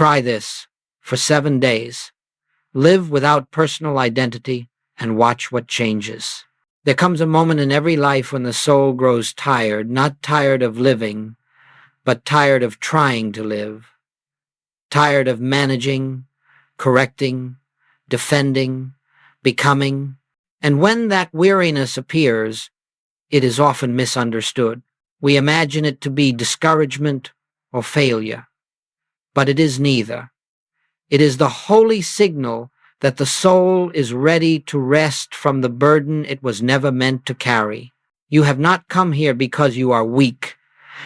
Try this for 7 days. Live without personal identity and watch what changes. There comes a moment in every life when the soul grows tired, not tired of living, but tired of trying to live, tired of managing, correcting, defending, becoming. And when that weariness appears, it is often misunderstood. We imagine it to be discouragement or failure, but it is neither. It is the holy signal that the soul is ready to rest from the burden it was never meant to carry. You have not come here because you are weak.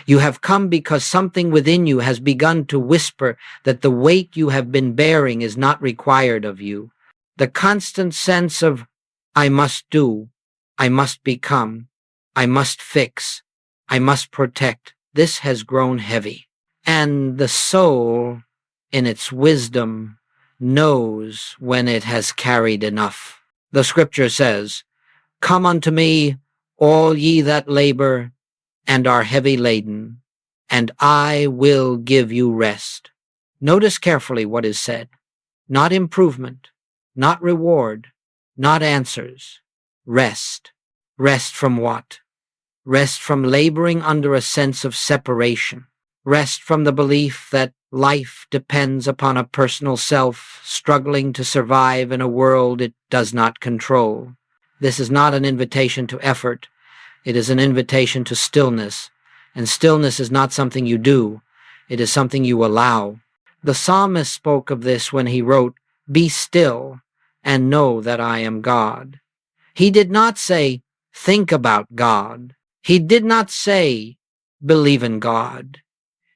You have come because something within you has begun to whisper that the weight you have been bearing is not required of you. The constant sense of, I must do, I must become, I must fix, I must protect, this has grown heavy. And the soul, in its wisdom, knows when it has carried enough. The scripture says, Come unto me, all ye that labor and are heavy laden, and I will give you rest. Notice carefully what is said. Not improvement, not reward, not answers. Rest. Rest from what? Rest from laboring under a sense of separation. Rest from the belief that life depends upon a personal self struggling to survive in a world it does not control. This is not an invitation to effort. It is an invitation to stillness, and stillness is not something you do. It is something you allow. The psalmist spoke of this when he wrote, Be still and know that I am God. He did not say, think about God. He did not say, believe in God.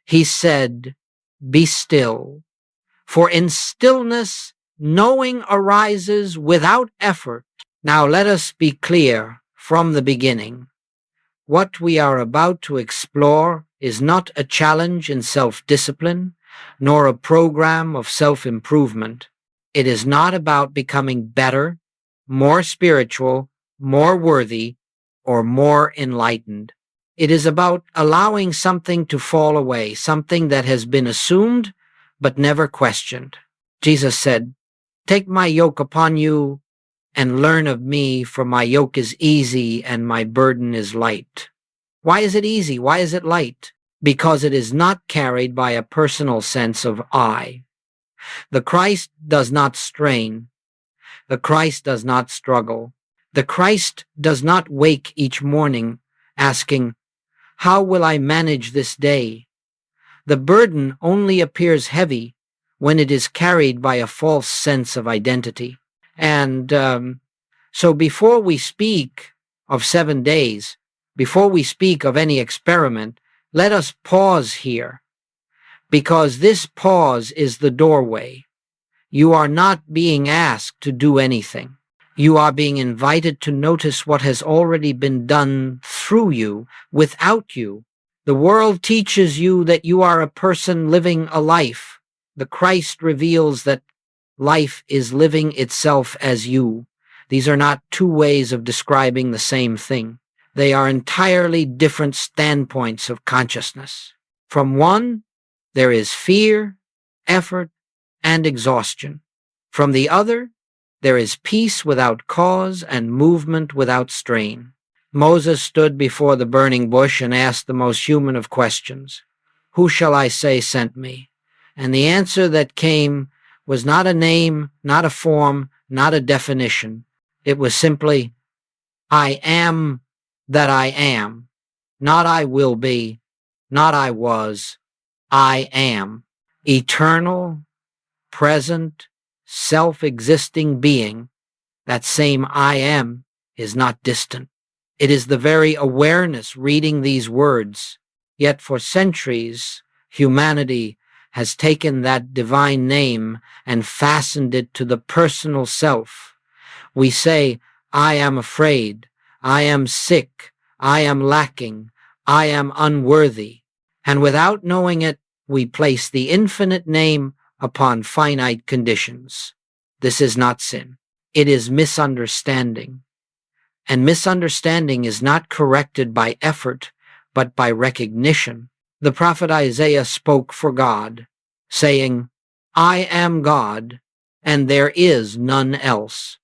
He said, be still. For in stillness, knowing arises without effort. Now let us be clear from the beginning. What we are about to explore is not a challenge in self-discipline, nor a program of self-improvement. It is not about becoming better, more spiritual, more worthy, or more enlightened. It is about allowing something to fall away, something that has been assumed but never questioned. Jesus said, Take my yoke upon you and learn of me, for my yoke is easy and my burden is light. Why is it easy? Why is it light? Because it is not carried by a personal sense of I. The Christ does not strain. The Christ does not struggle. The Christ does not wake each morning asking, How will I manage this day? The burden only appears heavy when it is carried by a false sense of identity. And so before we speak of 7 days, before we speak of any experiment, let us pause here, because this pause is the doorway. You are not being asked to do anything. You are being invited to notice what has already been done through you, without you. The world teaches you that you are a person living a life. The Christ reveals that life is living itself as you. These are not two ways of describing the same thing. They are entirely different standpoints of consciousness. From one, there is fear, effort, and exhaustion. From the other, there is peace without cause and movement without strain. Moses stood before the burning bush and asked the most human of questions, Who shall I say sent me? And the answer that came was not a name, not a form, not a definition. It was simply, I am that I am. Not I will be, not I was, I am. Eternal, present, self-existing being. That same I am is not distant. It is the very awareness reading these words. Yet for centuries, humanity has taken that divine name and fastened it to the personal self. We say, I am afraid, I am sick, I am lacking, I am unworthy. And without knowing it, we place the infinite name upon finite conditions. This is not sin. It is misunderstanding. And misunderstanding is not corrected by effort, but by recognition. The prophet Isaiah spoke for God, saying, I am God, and there is none else.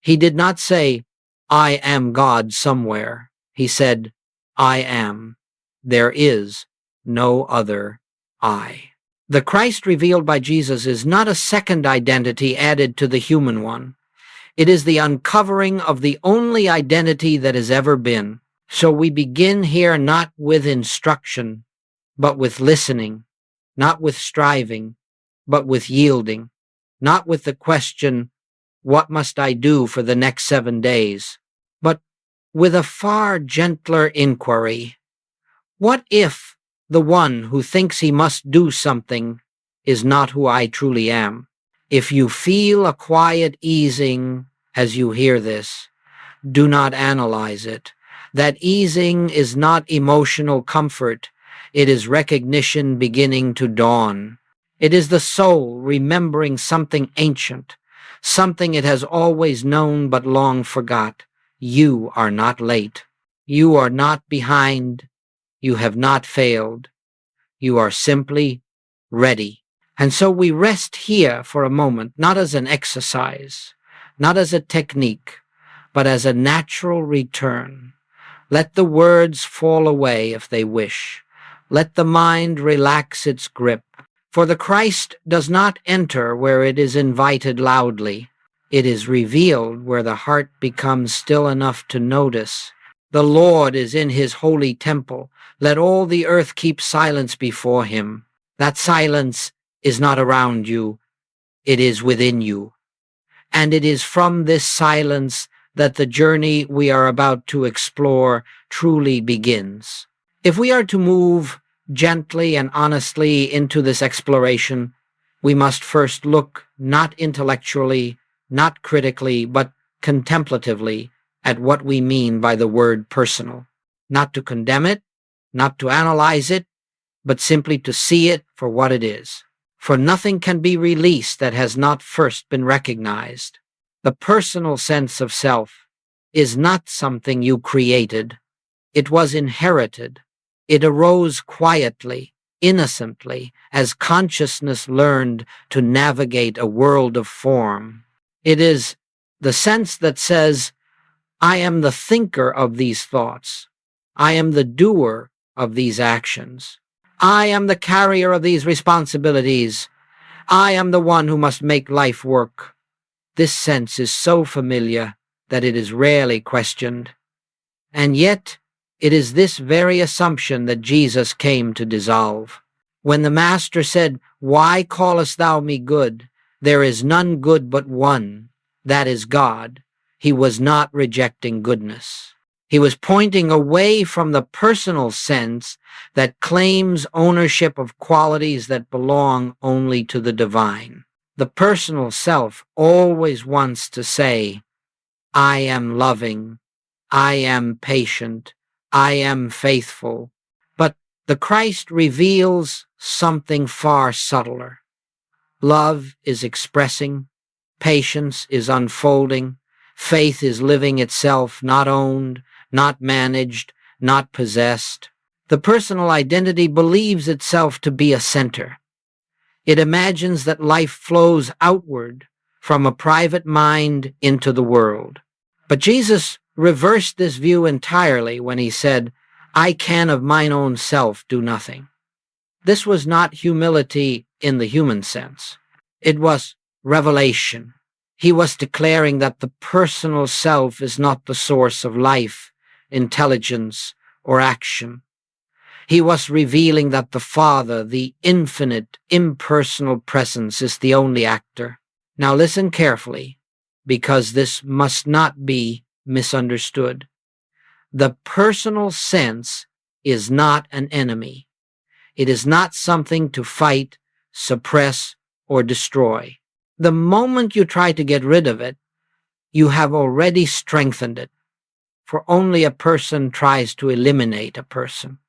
He did not say, I am God somewhere. He said, I am. There is no other I. The Christ revealed by Jesus is not a second identity added to the human one. It is the uncovering of the only identity that has ever been. So we begin here not with instruction, but with listening, not with striving, but with yielding, not with the question, what must I do for the next 7 days, but with a far gentler inquiry. What if the one who thinks he must do something is not who I truly am? If you feel a quiet easing as you hear this, do not analyze it. That easing is not emotional comfort. It is recognition beginning to dawn. It is the soul remembering something ancient, something it has always known but long forgot. You are not late. You are not behind. You have not failed. You are simply ready. And so we rest here for a moment, not as an exercise, not as a technique, but as a natural return. Let the words fall away if they wish. Let the mind relax its grip. For the Christ does not enter where it is invited loudly. It is revealed where the heart becomes still enough to notice. The Lord is in his holy temple. Let all the earth keep silence before him. That silence is not around you. It is within you. And it is from this silence that the journey we are about to explore truly begins. If we are to move gently and honestly into this exploration, we must first look not intellectually, not critically, but contemplatively at what we mean by the word personal. Not to condemn it, not to analyze it, but simply to see it for what it is. For nothing can be released that has not first been recognized. The personal sense of self is not something you created. It was inherited. It arose quietly, innocently, as consciousness learned to navigate a world of form. It is the sense that says, I am the thinker of these thoughts. I am the doer of these actions. I am the carrier of these responsibilities. I am the one who must make life work. This sense is so familiar that it is rarely questioned. And yet, it is this very assumption that Jesus came to dissolve. When the Master said, Why callest thou me good? There is none good but one, that is God. He was not rejecting goodness. He was pointing away from the personal sense that claims ownership of qualities that belong only to the divine. The personal self always wants to say, I am loving, I am patient, I am faithful. But the Christ reveals something far subtler. Love is expressing, patience is unfolding, faith is living itself, not owned, not managed, not possessed. The personal identity believes itself to be a center. It imagines that life flows outward from a private mind into the world. But Jesus reversed this view entirely when he said, I can of mine own self do nothing. This was not humility in the human sense. It was revelation. He was declaring that the personal self is not the source of life, intelligence, or action. He was revealing that the Father, the infinite, impersonal presence, is the only actor. Now listen carefully, because this must not be misunderstood. The personal sense is not an enemy. It is not something to fight, suppress, or destroy. The moment you try to get rid of it, you have already strengthened it, for only a person tries to eliminate a person.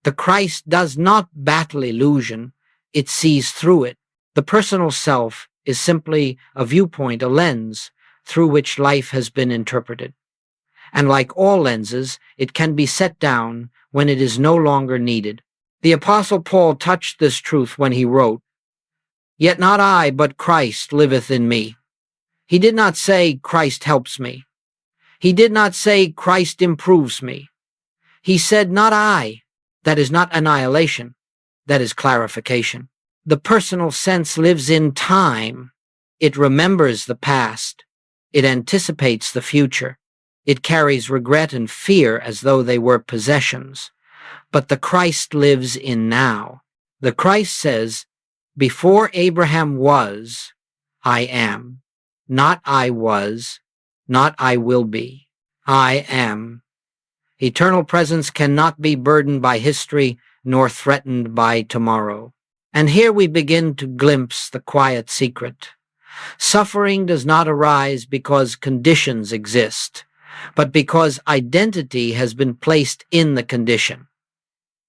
The Christ does not battle illusion, it sees through it. The personal self is simply a viewpoint, a lens, through which life has been interpreted. And like all lenses, it can be set down when it is no longer needed. The Apostle Paul touched this truth when he wrote, Yet not I, but Christ liveth in me. He did not say Christ helps me. He did not say Christ improves me. He said not I. That is not annihilation. That is clarification. The personal sense lives in time. It remembers the past. It anticipates the future. It carries regret and fear as though they were possessions. But the Christ lives in now. The Christ says, before Abraham was, I am. Not I was, not I will be. I am. Eternal presence cannot be burdened by history nor threatened by tomorrow. And here we begin to glimpse the quiet secret. Suffering does not arise because conditions exist, but because identity has been placed in the condition.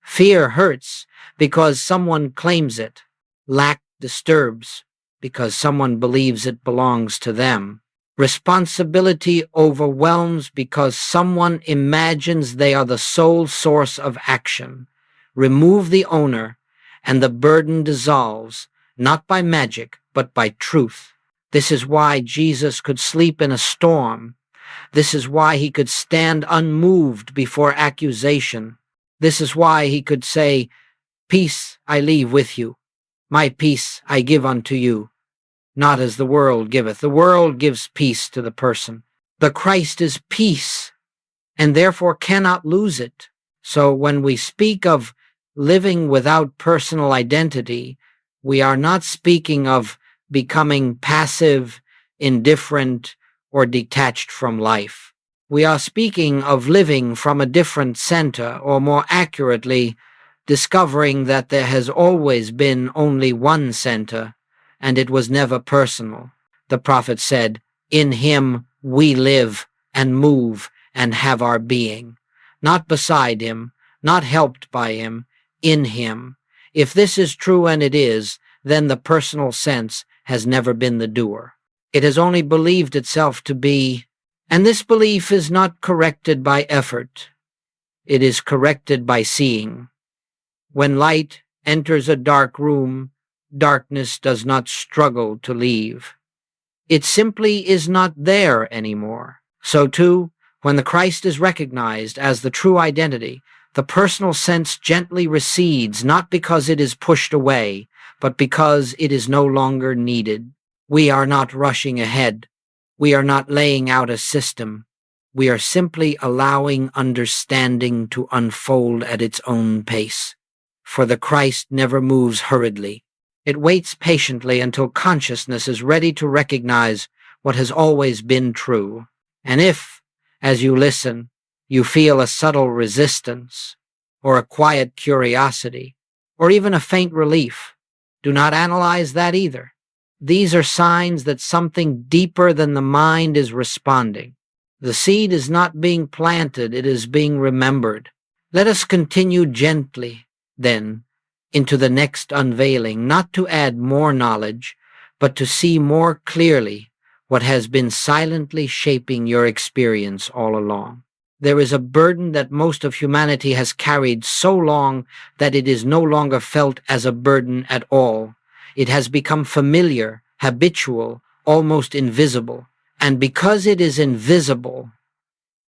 Fear hurts because someone claims it. Lack disturbs because someone believes it belongs to them. Responsibility overwhelms because someone imagines they are the sole source of action. Remove the owner, and the burden dissolves, not by magic, but by truth. This is why Jesus could sleep in a storm. This is why he could stand unmoved before accusation. This is why he could say, peace I leave with you. My peace I give unto you. Not as the world giveth. The world gives peace to the person. The Christ is peace, and therefore cannot lose it. So when we speak of living without personal identity, we are not speaking of becoming passive, indifferent, or detached from life. We are speaking of living from a different center, or more accurately, discovering that there has always been only one center, and it was never personal. The prophet said, in him we live and move and have our being. Not beside him, not helped by him, in him. If this is true, and it is, then the personal sense has never been the doer. It has only believed itself to be, and this belief is not corrected by effort. It is corrected by seeing. When light enters a dark room, darkness does not struggle to leave. It simply is not there anymore. So too, when the Christ is recognized as the true identity, the personal sense gently recedes, not because it is pushed away, but because it is no longer needed. We are not rushing ahead. We are not laying out a system. We are simply allowing understanding to unfold at its own pace. For the Christ never moves hurriedly. It waits patiently until consciousness is ready to recognize what has always been true. And if, as you listen, you feel a subtle resistance, or a quiet curiosity, or even a faint relief, do not analyze that either. These are signs that something deeper than the mind is responding. The seed is not being planted, it is being remembered. Let us continue gently, then, into the next unveiling, not to add more knowledge, but to see more clearly what has been silently shaping your experience all along. There is a burden that most of humanity has carried so long that it is no longer felt as a burden at all. It has become familiar, habitual, almost invisible. And because it is invisible,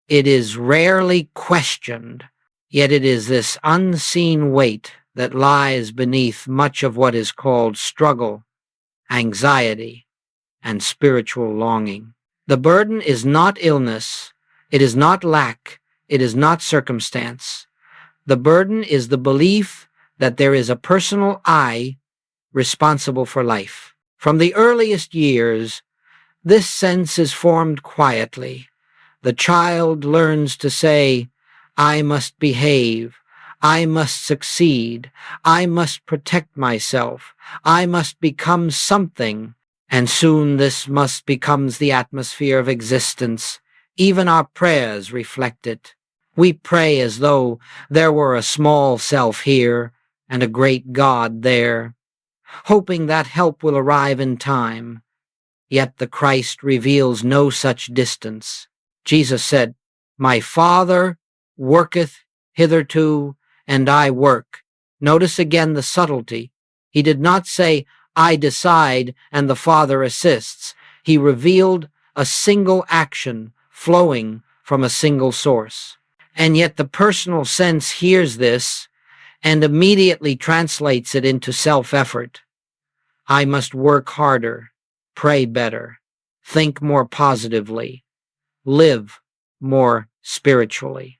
it is rarely questioned. Yet it is this unseen weight that lies beneath much of what is called struggle, anxiety, and spiritual longing. The burden is not illness, it is not lack, it is not circumstance. The burden is the belief that there is a personal I responsible for life. From the earliest years, this sense is formed quietly. The child learns to say, I must behave, I must succeed, I must protect myself, I must become something, and soon this must becomes the atmosphere of existence. Even our prayers reflect it. We pray as though there were a small self here and a great God there, hoping that help will arrive in time. Yet the Christ reveals no such distance. Jesus said, My Father worketh hitherto, and I work. Notice again the subtlety. He did not say, I decide and the Father assists. He revealed a single action flowing from a single source. And yet the personal sense hears this and immediately translates it into self-effort. I must work harder, pray better, think more positively, live more spiritually.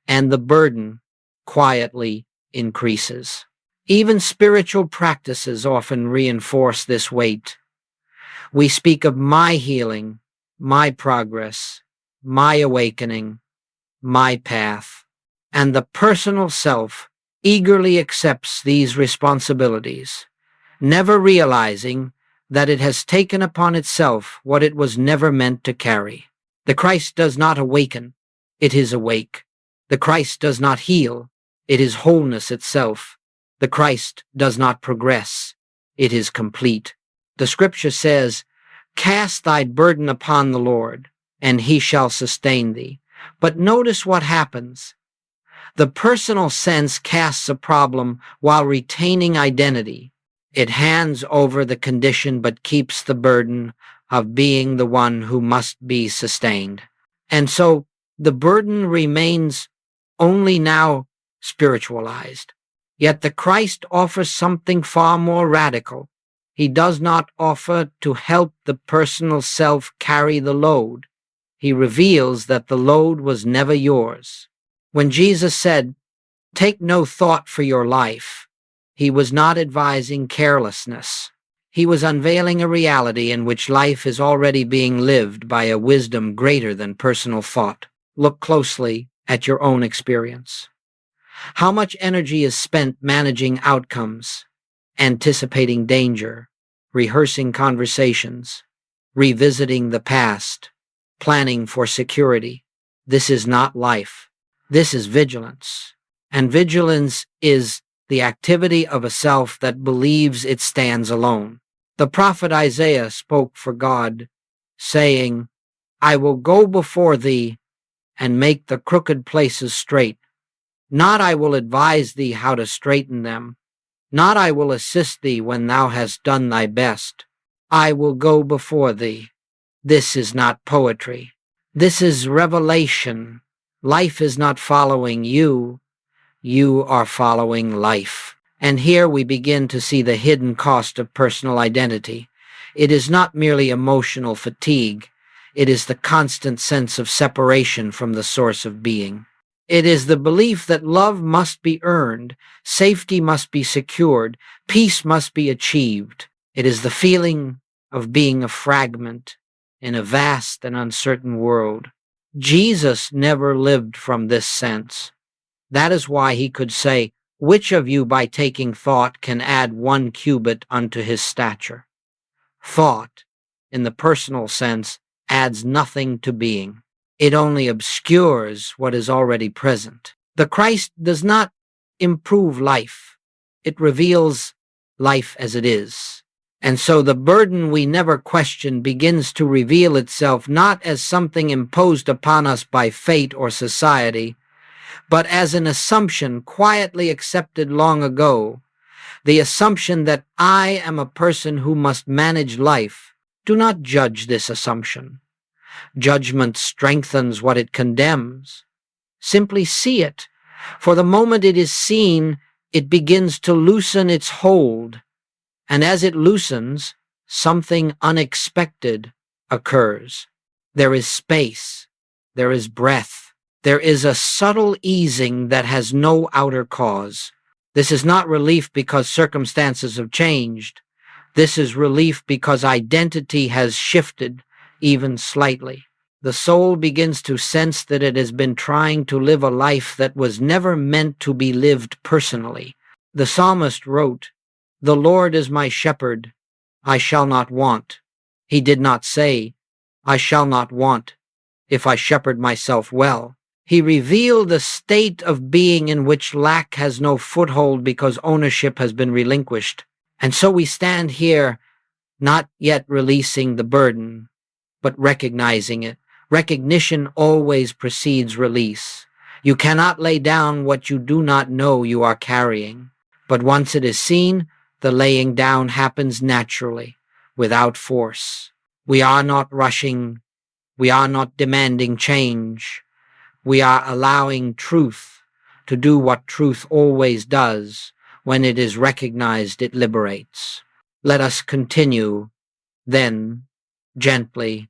And the burden quietly increases. Even spiritual practices often reinforce this weight. We speak of my healing, my progress, my awakening, my path, and the personal self eagerly accepts these responsibilities, never realizing that it has taken upon itself what it was never meant to carry. The Christ does not awaken, it is awake. The Christ does not heal, it is wholeness itself. The Christ does not progress, it is complete. The scripture says, "Cast thy burden upon the Lord, and he shall sustain thee." But notice what happens. The personal sense casts a problem while retaining identity. It hands over the condition but keeps the burden of being the one who must be sustained. And so the burden remains only now spiritualized. Yet the Christ offers something far more radical. He does not offer to help the personal self carry the load. He reveals that the load was never yours. When Jesus said, "Take no thought for your life," he was not advising carelessness. He was unveiling a reality in which life is already being lived by a wisdom greater than personal thought. Look closely at your own experience. How much energy is spent managing outcomes, anticipating danger, rehearsing conversations, revisiting the past, planning for security? This is not life. This is vigilance. And vigilance is the activity of a self that believes it stands alone. The prophet Isaiah spoke for God, saying, "I will go before thee and make the crooked places straight. Not I will advise thee how to straighten them. Not I will assist thee when thou hast done thy best. I will go before thee." This is not poetry. This is revelation. Life is not following you. You are following life. And here we begin to see the hidden cost of personal identity. It is not merely emotional fatigue. It is the constant sense of separation from the source of being. It is the belief that love must be earned, safety must be secured, peace must be achieved. It is the feeling of being a fragment in a vast and uncertain world. Jesus never lived from this sense. That is why he could say, "Which of you by taking thought can add 1 cubit unto his stature?" Thought, in the personal sense, adds nothing to being. It only obscures what is already present. The Christ does not improve life. It reveals life as it is. And so the burden we never questioned begins to reveal itself not as something imposed upon us by fate or society, but as an assumption quietly accepted long ago, the assumption that I am a person who must manage life. Do not judge this assumption. Judgment strengthens what it condemns. Simply see it. For the moment it is seen, it begins to loosen its hold. And as it loosens, something unexpected occurs. There is space. There is breath. There is a subtle easing that has no outer cause. This is not relief because circumstances have changed. This is relief because identity has shifted, even slightly. The soul begins to sense that it has been trying to live a life that was never meant to be lived personally. The psalmist wrote, "The Lord is my shepherd, I shall not want." He did not say, "I shall not want if I shepherd myself well." He revealed a state of being in which lack has no foothold because ownership has been relinquished. And so we stand here, not yet releasing the burden, but recognizing it. Recognition always precedes release. You cannot lay down what you do not know you are carrying. But once it is seen, The laying down happens naturally, without force. We are not rushing. We are not demanding change. We are allowing truth to do what truth always does. When it is recognized, it liberates. Let us continue, then, gently,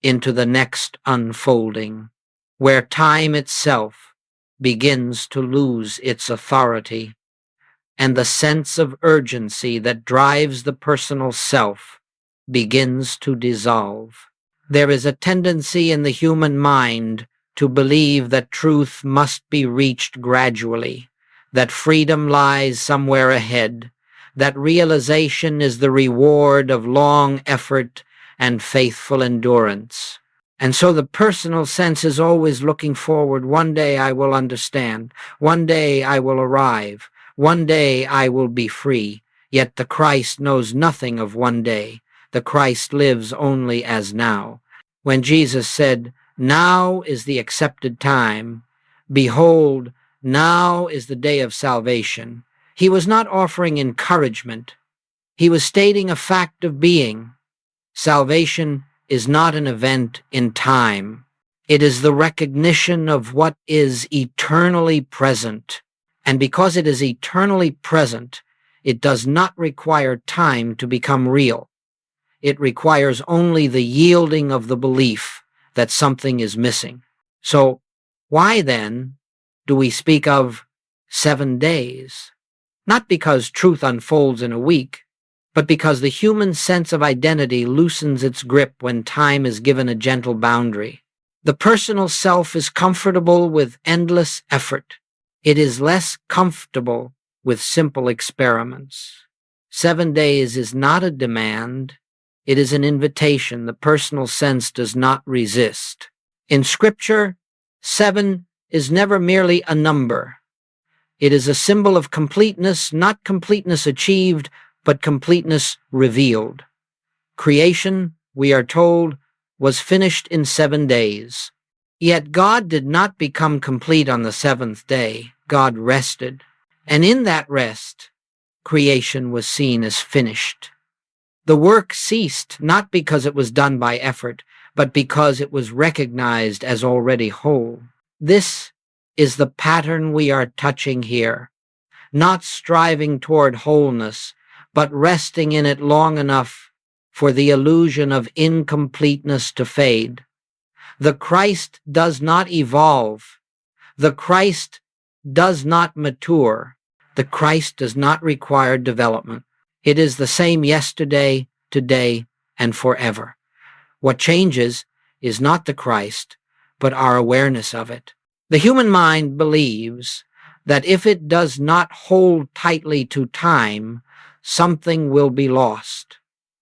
into the next unfolding, where time itself begins to lose its authority, and the sense of urgency that drives the personal self begins to dissolve. There is a tendency in the human mind to believe that truth must be reached gradually, that freedom lies somewhere ahead, that realization is the reward of long effort and faithful endurance. And so the personal sense is always looking forward. One day I will understand. One day I will arrive. One day I will be free. Yet the Christ knows nothing of one day. The Christ lives only as now. When Jesus said, "Now is the accepted time. Behold, now is the day of salvation," he was not offering encouragement. He was stating a fact of being. Salvation is not an event in time. It is the recognition of what is eternally present. And because it is eternally present, it does not require time to become real. It requires only the yielding of the belief that something is missing. So why then do we speak of 7 days? Not because truth unfolds in a week, but because the human sense of identity loosens its grip when time is given a gentle boundary. The personal self is comfortable with endless effort. It is less comfortable with simple experiments. 7 days is not a demand. It is an invitation the personal sense does not resist. In Scripture, 7 is never merely a number. It is a symbol of completeness, not completeness achieved, but completeness revealed. Creation, we are told, was finished in 7 days. Yet God did not become complete on the 7th day. God rested. And in that rest, creation was seen as finished. The work ceased not because it was done by effort, but because it was recognized as already whole. This is the pattern we are touching here, not striving toward wholeness, but resting in it long enough for the illusion of incompleteness to fade. The Christ does not evolve. The Christ does not mature. The Christ does not require development. It is the same yesterday, today, and forever. What changes is not the Christ, but our awareness of it. The human mind believes that if it does not hold tightly to time, something will be lost.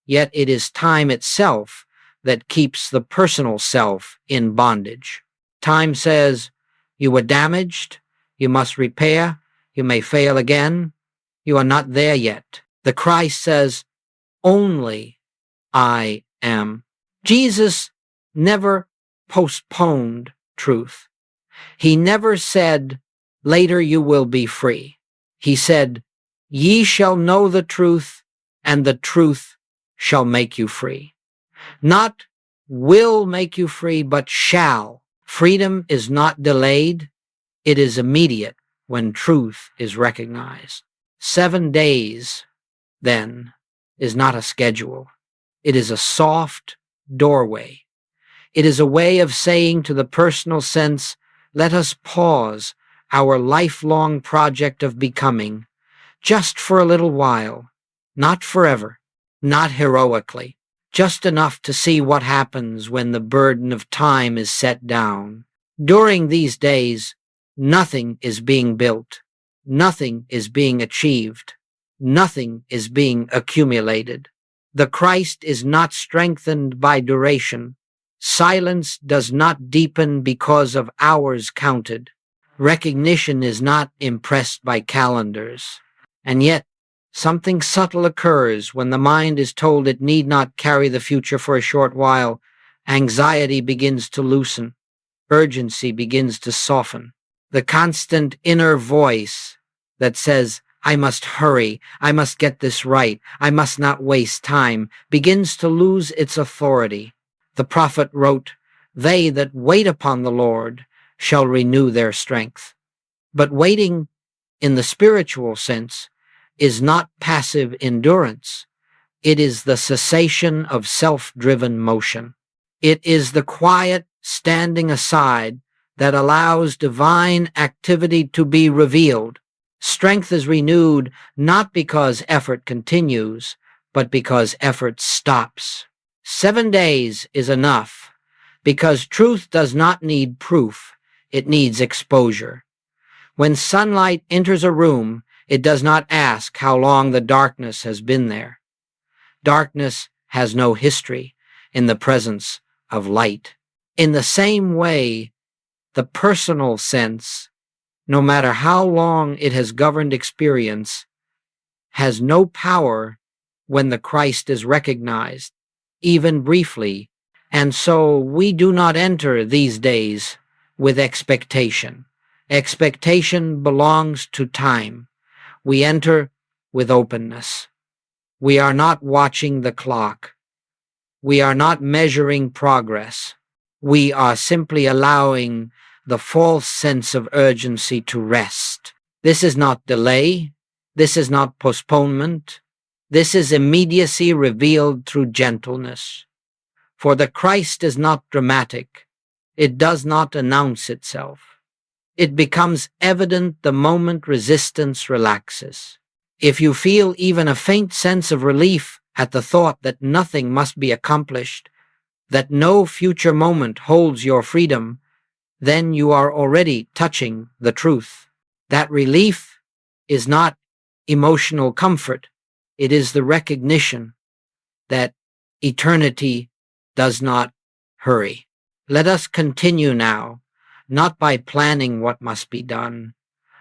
Yet it is time itself that keeps the personal self in bondage. Time says, you were damaged, you must repair, you may fail again, you are not there yet. The Christ says, only I am. Jesus never postponed truth. He never said, later you will be free. He said, ye shall know the truth, and the truth shall make you free. Not will make you free, but shall. Freedom is not delayed. It is immediate when truth is recognized. 7 days, then, is not a schedule. It is a soft doorway. It is a way of saying to the personal sense, let us pause our lifelong project of becoming just for a little while, not forever, not heroically, just enough to see what happens when the burden of time is set down. During these days, nothing is being built, nothing is being achieved, nothing is being accumulated. The Christ is not strengthened by duration. Silence does not deepen because of hours counted. Recognition is not impressed by calendars. And yet, something subtle occurs when the mind is told it need not carry the future for a short while. Anxiety begins to loosen. Urgency begins to soften. The constant inner voice that says, I must hurry, I must get this right, I must not waste time, begins to lose its authority. The prophet wrote, "They that wait upon the Lord shall renew their strength." But waiting in the spiritual sense is not passive endurance. It is the cessation of self-driven motion. It is the quiet standing aside that allows divine activity to be revealed. Strength is renewed not because effort continues, but because effort stops. 7 days is enough, because truth does not need proof, it needs exposure. When sunlight enters a room, it does not ask how long the darkness has been there. Darkness has no history in the presence of light. In the same way, the personal sense, no matter how long it has governed experience, has no power when the Christ is recognized, even briefly, and so we do not enter these days with expectation. Expectation belongs to time. We enter with openness. We are not watching the clock. We are not measuring progress. We are simply allowing the false sense of urgency to rest. This is not delay. This is not postponement. This is immediacy revealed through gentleness. For the Christ is not dramatic. It does not announce itself. It becomes evident the moment resistance relaxes. If you feel even a faint sense of relief at the thought that nothing must be accomplished, that no future moment holds your freedom, then you are already touching the truth. That relief is not emotional comfort. It is the recognition that eternity does not hurry. Let us continue now, not by planning what must be done,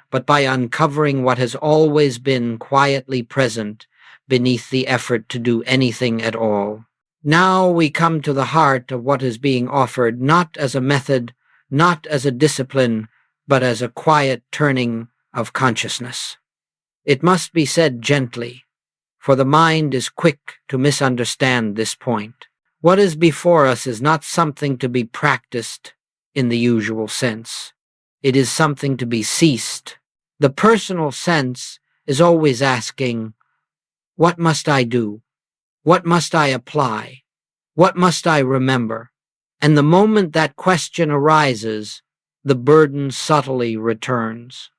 but by uncovering what has always been quietly present beneath the effort to do anything at all. Now we come to the heart of what is being offered, not as a method, not as a discipline, but as a quiet turning of consciousness. It must be said gently, for the mind is quick to misunderstand this point. What is before us is not something to be practiced in the usual sense. It is something to be ceased. The personal sense is always asking, what must I do? What must I apply? What must I remember? And the moment that question arises, the burden subtly returns.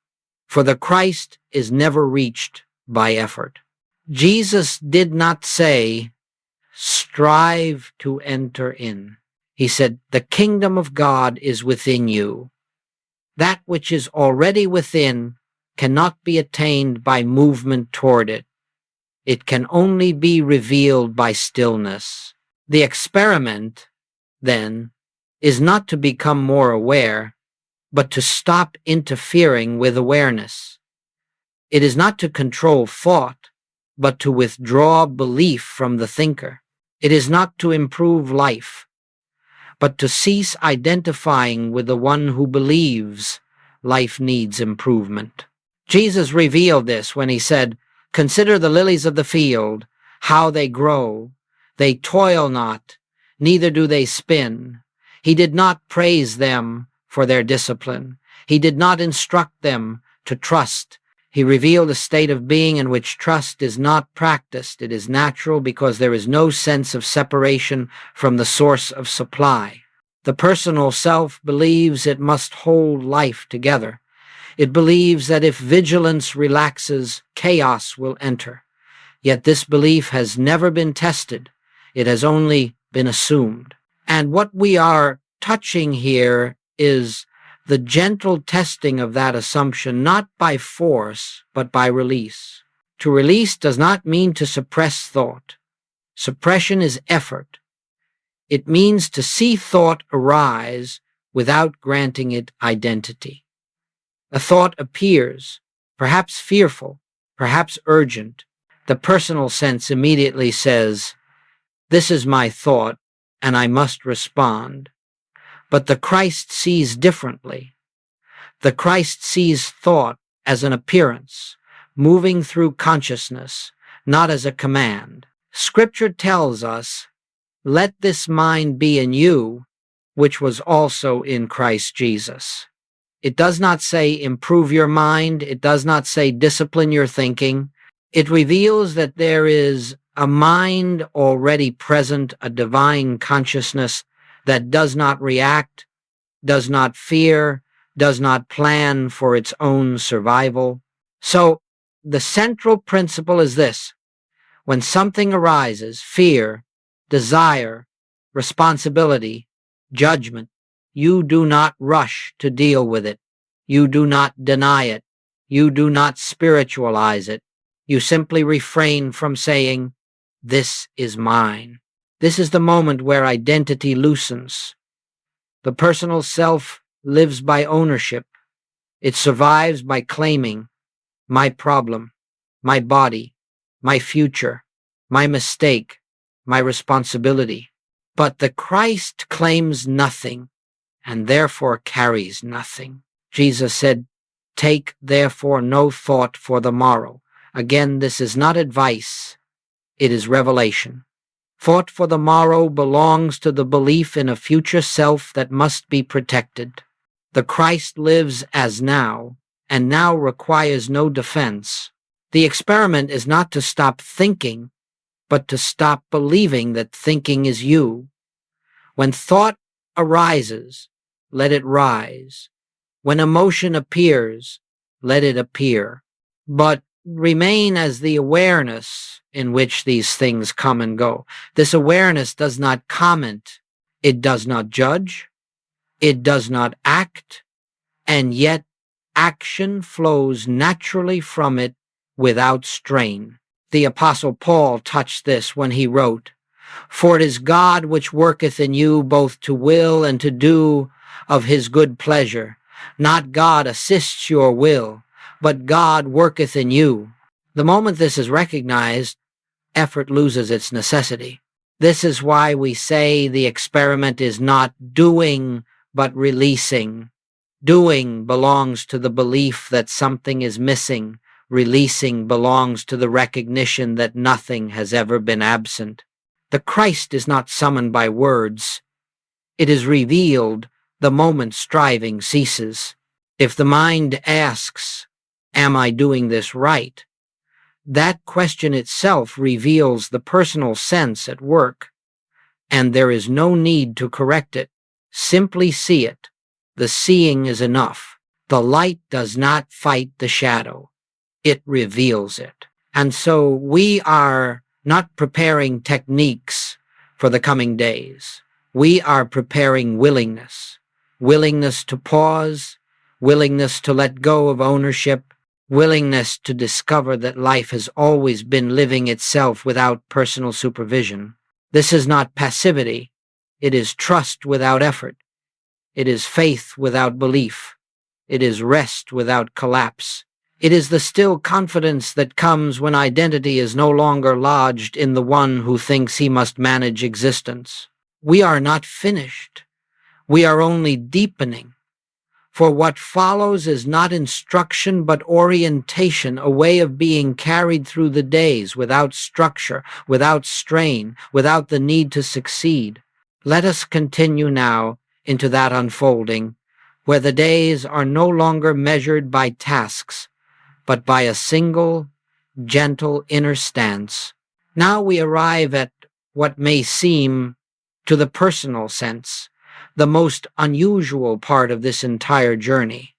For the Christ is never reached by effort. Jesus did not say, strive to enter in. He said, the kingdom of God is within you. That which is already within cannot be attained by movement toward it. It can only be revealed by stillness. The experiment, then, is not to become more aware, but to stop interfering with awareness. It is not to control thought, but to withdraw belief from the thinker. It is not to improve life, but to cease identifying with the one who believes life needs improvement. Jesus revealed this when he said, consider the lilies of the field, how they grow. They toil not, neither do they spin. He did not praise them for their discipline. He did not instruct them to trust. He revealed a state of being in which trust is not practiced. It is natural because there is no sense of separation from the source of supply. The personal self believes it must hold life together. It believes that if vigilance relaxes, chaos will enter. Yet this belief has never been tested. It has only been assumed. And what we are touching here is the gentle testing of that assumption, not by force, but by release. To release does not mean to suppress thought. Suppression is effort. It means to see thought arise without granting it identity. A thought appears, perhaps fearful, perhaps urgent. The personal sense immediately says, this is my thought, and I must respond. But the Christ sees differently. The Christ sees thought as an appearance, moving through consciousness, not as a command. Scripture tells us, "Let this mind be in you, which was also in Christ Jesus." It does not say improve your mind. It does not say discipline your thinking. It reveals that there is a mind already present, a divine consciousness that does not react, does not fear, does not plan for its own survival. So the central principle is this: when something arises, fear, desire, responsibility, judgment, you do not rush to deal with it. You do not deny it. You do not spiritualize it. You simply refrain from saying, "This is mine." This is the moment where identity loosens. The personal self lives by ownership. It survives by claiming, "My problem, my body, my future, my mistake, my responsibility." But the Christ claims nothing and therefore carries nothing. Jesus said, "Take therefore no thought for the morrow." Again, this is not advice, it is revelation. Thought for the morrow belongs to the belief in a future self that must be protected. The Christ lives as now, and now requires no defense. The experiment is not to stop thinking, but to stop believing that thinking is you. When thought arises, let it rise. When emotion appears, let it appear. But remain as the awareness in which these things come and go. This awareness does not comment, it does not judge, it does not act, and yet action flows naturally from it without strain. The Apostle Paul touched this when he wrote, "For it is God which worketh in you both to will and to do of his good pleasure. Not God assists your will, but God worketh in you." The moment this is recognized, effort loses its necessity. This is why we say the experiment is not doing, but releasing. Doing belongs to the belief that something is missing. Releasing belongs to the recognition that nothing has ever been absent. The Christ is not summoned by words. It is revealed the moment striving ceases. If the mind asks, "Am I doing this right?" that question itself reveals the personal sense at work, and there is no need to correct it. Simply see it. The seeing is enough. The light does not fight the shadow. It reveals it. And so we are not preparing techniques for the coming days. We are preparing willingness. Willingness to pause, willingness to let go of ownership, willingness to discover that life has always been living itself without personal supervision. This is not passivity. It is trust without effort. It is faith without belief. It is rest without collapse. It is the still confidence that comes when identity is no longer lodged in the one who thinks he must manage existence. We are not finished. We are only deepening. For what follows is not instruction but orientation, a way of being carried through the days without structure, without strain, without the need to succeed. Let us continue now into that unfolding, where the days are no longer measured by tasks, but by a single, gentle inner stance. Now we arrive at what may seem, to the personal sense, the most unusual part of this entire journey.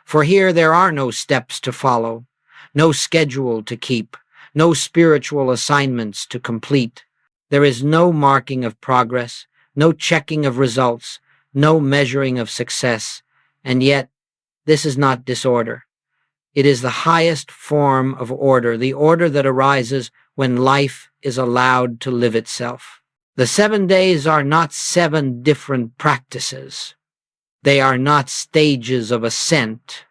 For here there are no steps to follow, no schedule to keep, no spiritual assignments to complete. There is no marking of progress, no checking of results, no measuring of success, and yet this is not disorder. It is the highest form of order, the order that arises when life is allowed to live itself. The 7 days are not 7 different practices. They are not stages of ascent.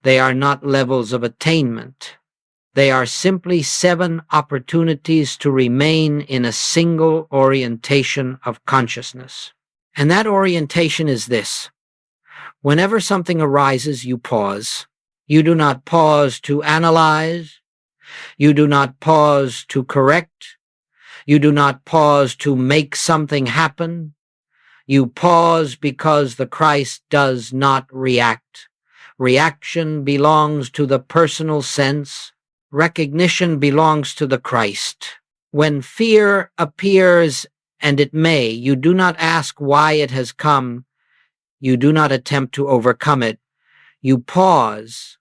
They are not levels of attainment. They are simply 7 opportunities to remain in a single orientation of consciousness. And that orientation is this: whenever something arises, you pause. You do not pause to analyze. You do not pause to correct. You do not pause to make something happen. You pause because the Christ does not react. Reaction belongs to the personal sense. Recognition belongs to the Christ. When fear appears, and it may, you do not ask why it has come. You do not attempt to overcome it. You pause,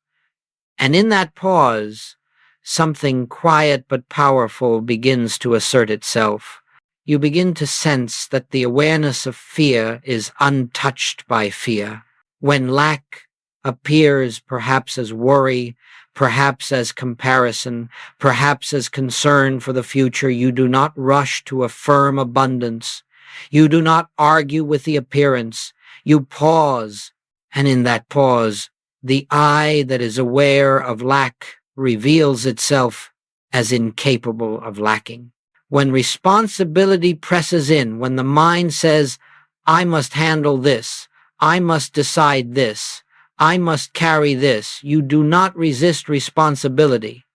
and in that pause, something quiet but powerful begins to assert itself. You begin to sense that the awareness of fear is untouched by fear. When lack appears, perhaps as worry, perhaps as comparison, perhaps as concern for the future, you do not rush to affirm abundance. You do not argue with the appearance. You pause, and in that pause, the I that is aware of lack reveals itself as incapable of lacking. When responsibility presses in, when the mind says, I must handle this, I must decide this, I must carry this, you do not resist responsibility.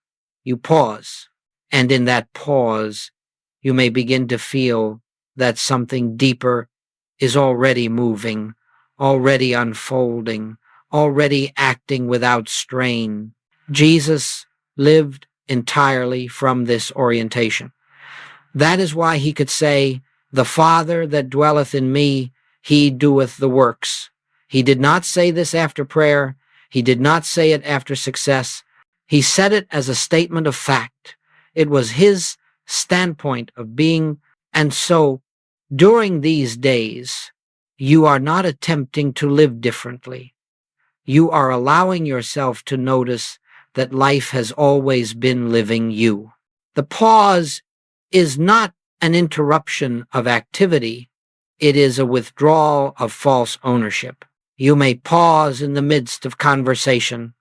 You pause, and in that pause, you may begin to feel that something deeper is already moving, already unfolding, already acting without strain. Jesus lived entirely from this orientation. That is why he could say, the Father that dwelleth in me, he doeth the works. He did not say this after prayer. He did not say it after success. He said it as a statement of fact. It was his standpoint of being. And so, during these days, you are not attempting to live differently. You are allowing yourself to notice that life has always been living you. The pause is not an interruption of activity. It is a withdrawal of false ownership. You may pause in the midst of conversation.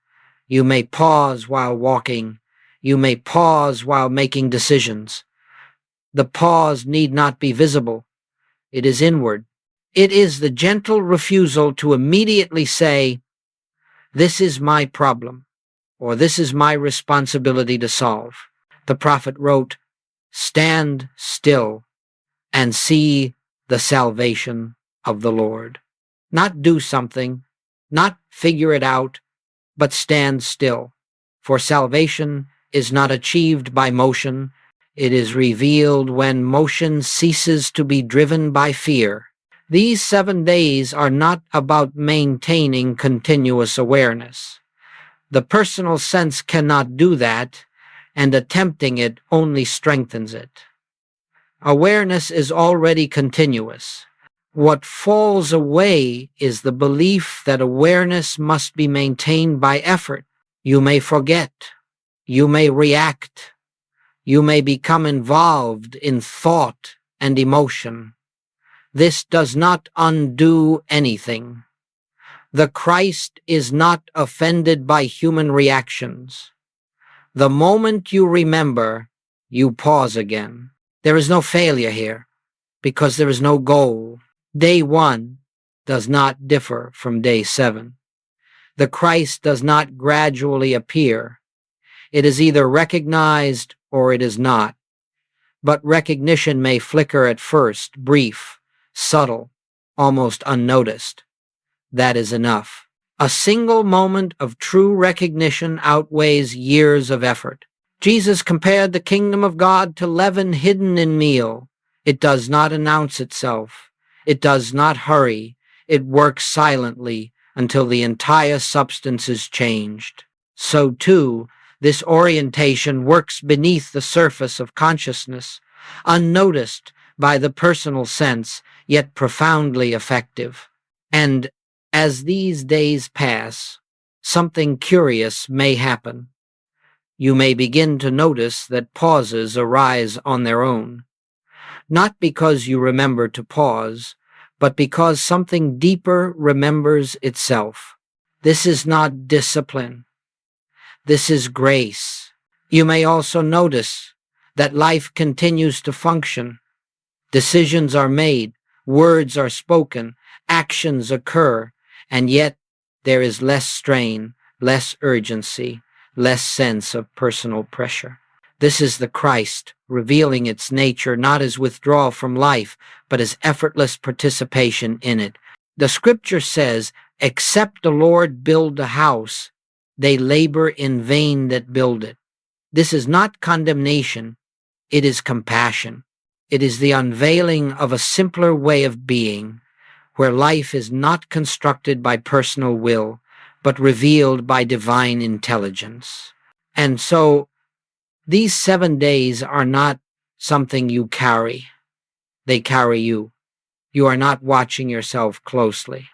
You may pause while walking. You may pause while making decisions. The pause need not be visible. It is inward. It is the gentle refusal to immediately say, this is my problem, or this is my responsibility to solve. The prophet wrote, stand still and see the salvation of the Lord. Not do something, not figure it out, but stand still. For salvation is not achieved by motion. It is revealed when motion ceases to be driven by fear. These 7 days are not about maintaining continuous awareness. The personal sense cannot do that, and attempting it only strengthens it. Awareness is already continuous. What falls away is the belief that awareness must be maintained by effort. You may forget. You may react. You may become involved in thought and emotion. This does not undo anything. The Christ is not offended by human reactions. The moment you remember, you pause again. There is no failure here, because there is no goal. Day 1 does not differ from day 7. The Christ does not gradually appear. It is either recognized or it is not. But recognition may flicker at first, brief, subtle, almost unnoticed. That is enough. A single moment of true recognition outweighs years of effort. Jesus compared the kingdom of God to leaven hidden in meal. It does not announce itself. It does not hurry. It works silently until the entire substance is changed. So too, this orientation works beneath the surface of consciousness, unnoticed by the personal sense, yet profoundly effective. And as these days pass, something curious may happen. You may begin to notice that pauses arise on their own, not because you remember to pause, but because something deeper remembers itself. This is not discipline. This is grace. You may also notice that life continues to function. Decisions are made, words are spoken, actions occur, and yet there is less strain, less urgency, less sense of personal pressure. This is the Christ, revealing its nature not as withdrawal from life, but as effortless participation in it. The scripture says, "Except the Lord build the house, they labor in vain that build it." This is not condemnation, it is compassion. It is the unveiling of a simpler way of being, where life is not constructed by personal will, but revealed by divine intelligence. And so, these 7 days are not something you carry. They carry you. You are not watching yourself closely.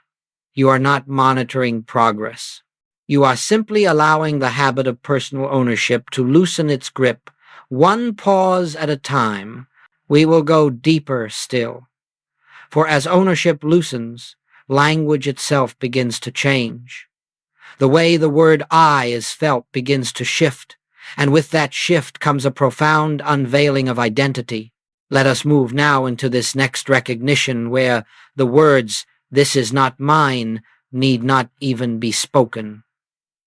You are not monitoring progress. You are simply allowing the habit of personal ownership to loosen its grip, one pause at a time. We will go deeper still. For as ownership loosens, language itself begins to change. The way the word I is felt begins to shift, and with that shift comes a profound unveiling of identity. Let us move now into this next recognition where the words, "This is not mine," need not even be spoken,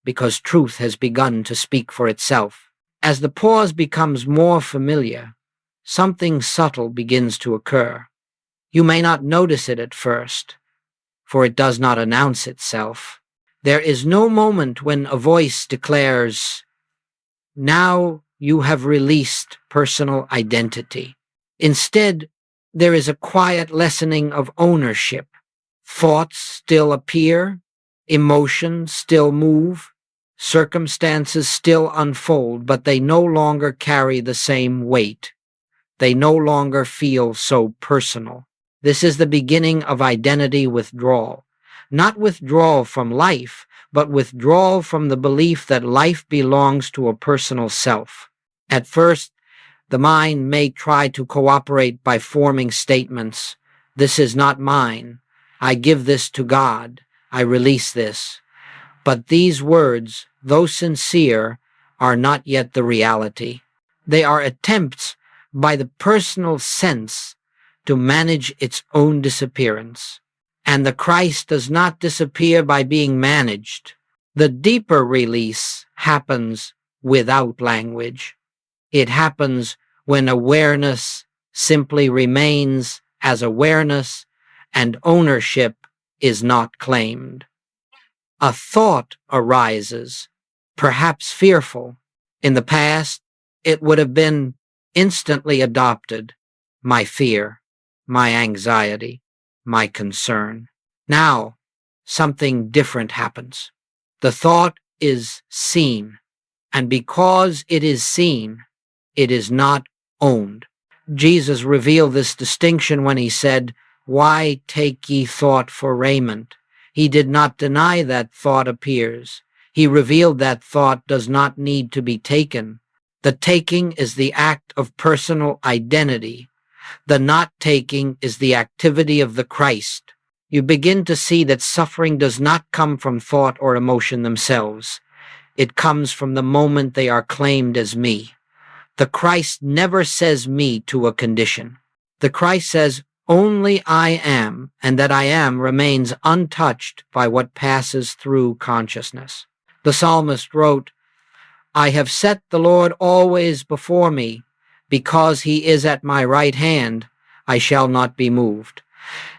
because truth has begun to speak for itself. As the pause becomes more familiar, something subtle begins to occur. You may not notice it at first, for it does not announce itself. There is no moment when a voice declares, "Now you have released personal identity." Instead, there is a quiet lessening of ownership. Thoughts still appear, emotions still move, circumstances still unfold, but they no longer carry the same weight. They no longer feel so personal. This is the beginning of identity withdrawal. Not withdrawal from life, but withdrawal from the belief that life belongs to a personal self. At first, the mind may try to cooperate by forming statements. "This is not mine. I give this to God. I release this." But these words, though sincere, are not yet the reality. They are attempts by the personal sense to manage its own disappearance. And the Christ does not disappear by being managed. The deeper release happens without language. It happens when awareness simply remains as awareness and ownership is not claimed. A thought arises, perhaps fearful. In the past, it would have been instantly adopted. My fear, my anxiety, my concern. Now, something different happens. The thought is seen, and because it is seen, it is not owned. Jesus revealed this distinction when he said, "Why take ye thought for raiment?" He did not deny that thought appears. He revealed that thought does not need to be taken. The taking is the act of personal identity. The not taking is the activity of the Christ. You begin to see that suffering does not come from thought or emotion themselves. It comes from the moment they are claimed as me. The Christ never says me to a condition. The Christ says, "Only I am," and that I am remains untouched by what passes through consciousness. The psalmist wrote, "I have set the Lord always before me. Because he is at my right hand, I shall not be moved."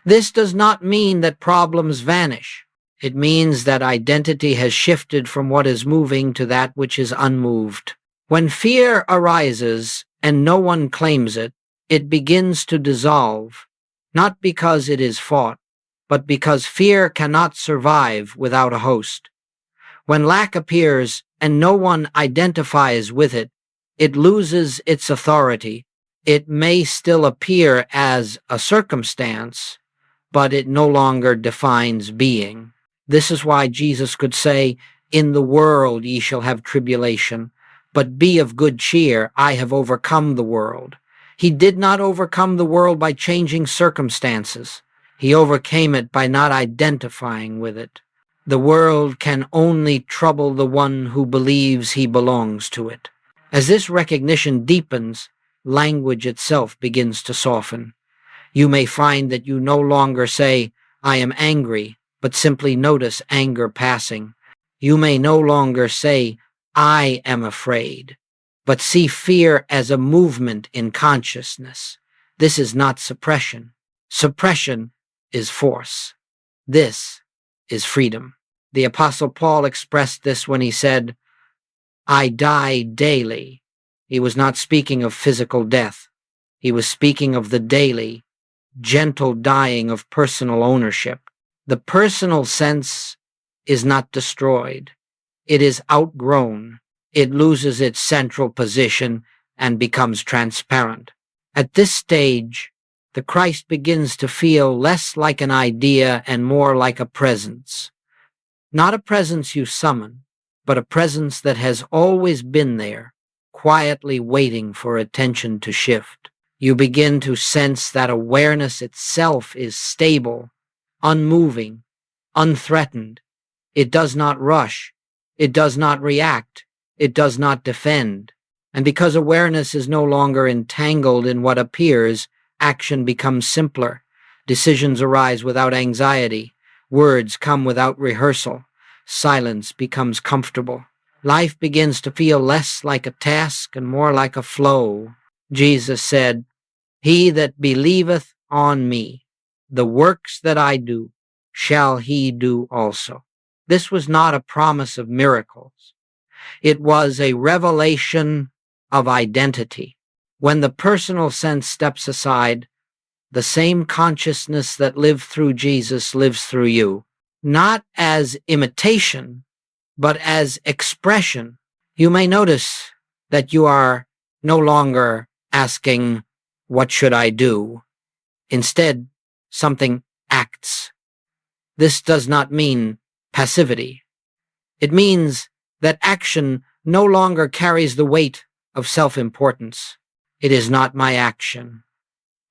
This does not mean that problems vanish. It means that identity has shifted from what is moving to that which is unmoved. When fear arises and no one claims it, it begins to dissolve, not because it is fought, but because fear cannot survive without a host. When lack appears and no one identifies with it, it loses its authority. It may still appear as a circumstance, but it no longer defines being. This is why Jesus could say, "In the world ye shall have tribulation, but be of good cheer, I have overcome the world." He did not overcome the world by changing circumstances. He overcame it by not identifying with it. The world can only trouble the one who believes he belongs to it. As this recognition deepens, language itself begins to soften. You may find that you no longer say, "I am angry," but simply notice anger passing. You may no longer say, I am afraid, but see fear as a movement in consciousness. This is not suppression. Suppression is force. This is freedom. The Apostle Paul expressed this when he said, I die daily. He was not speaking of physical death. He was speaking of the daily, gentle dying of personal ownership. The personal sense is not destroyed. It is outgrown. It loses its central position and becomes transparent. At this stage, the Christ begins to feel less like an idea and more like a presence. Not a presence you summon, but a presence that has always been there, quietly waiting for attention to shift. You begin to sense that awareness itself is stable, unmoving, unthreatened. It does not rush. It does not react. It does not defend. And because awareness is no longer entangled in what appears, action becomes simpler. Decisions arise without anxiety. Words come without rehearsal. Silence becomes comfortable. Life begins to feel less like a task and more like a flow. Jesus said, He that believeth on me, the works that I do, shall he do also. This was not a promise of miracles. It was a revelation of identity. When the personal sense steps aside, the same consciousness that lived through Jesus lives through you, not as imitation, but as expression. You may notice that you are no longer asking, what should I do? Instead, something acts. This does not mean passivity. It means that action no longer carries the weight of self-importance. It is not my action.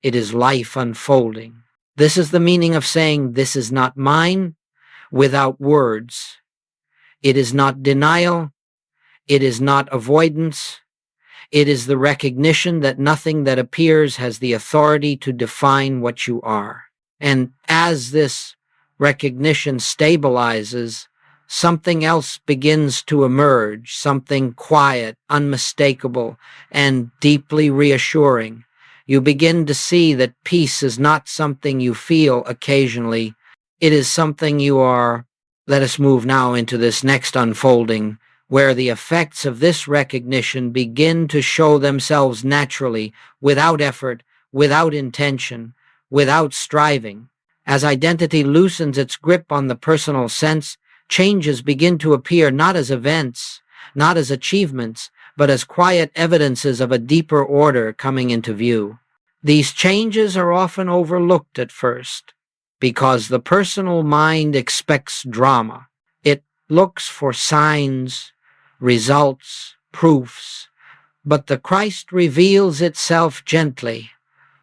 It is life unfolding. This is the meaning of saying, this is not mine, without words. It is not denial. It is not avoidance. It is the recognition that nothing that appears has the authority to define what you are. And as this recognition stabilizes, something else begins to emerge, something quiet, unmistakable, and deeply reassuring. You begin to see that peace is not something you feel occasionally. It is something you are. Let us move now into this next unfolding, where the effects of this recognition begin to show themselves naturally, without effort, without intention, without striving. As identity loosens its grip on the personal sense, changes begin to appear not as events, not as achievements, but as quiet evidences of a deeper order coming into view. These changes are often overlooked at first, because the personal mind expects drama. It looks for signs, results, proofs, but the Christ reveals itself gently,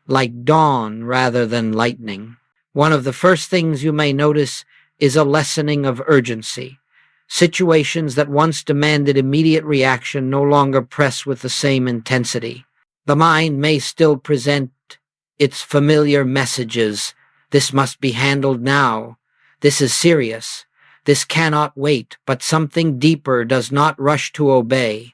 like dawn rather than lightning. One of the first things you may notice is a lessening of urgency. Situations that once demanded immediate reaction no longer press with the same intensity. The mind may still present its familiar messages. This must be handled now. This is serious. This cannot wait, but something deeper does not rush to obey.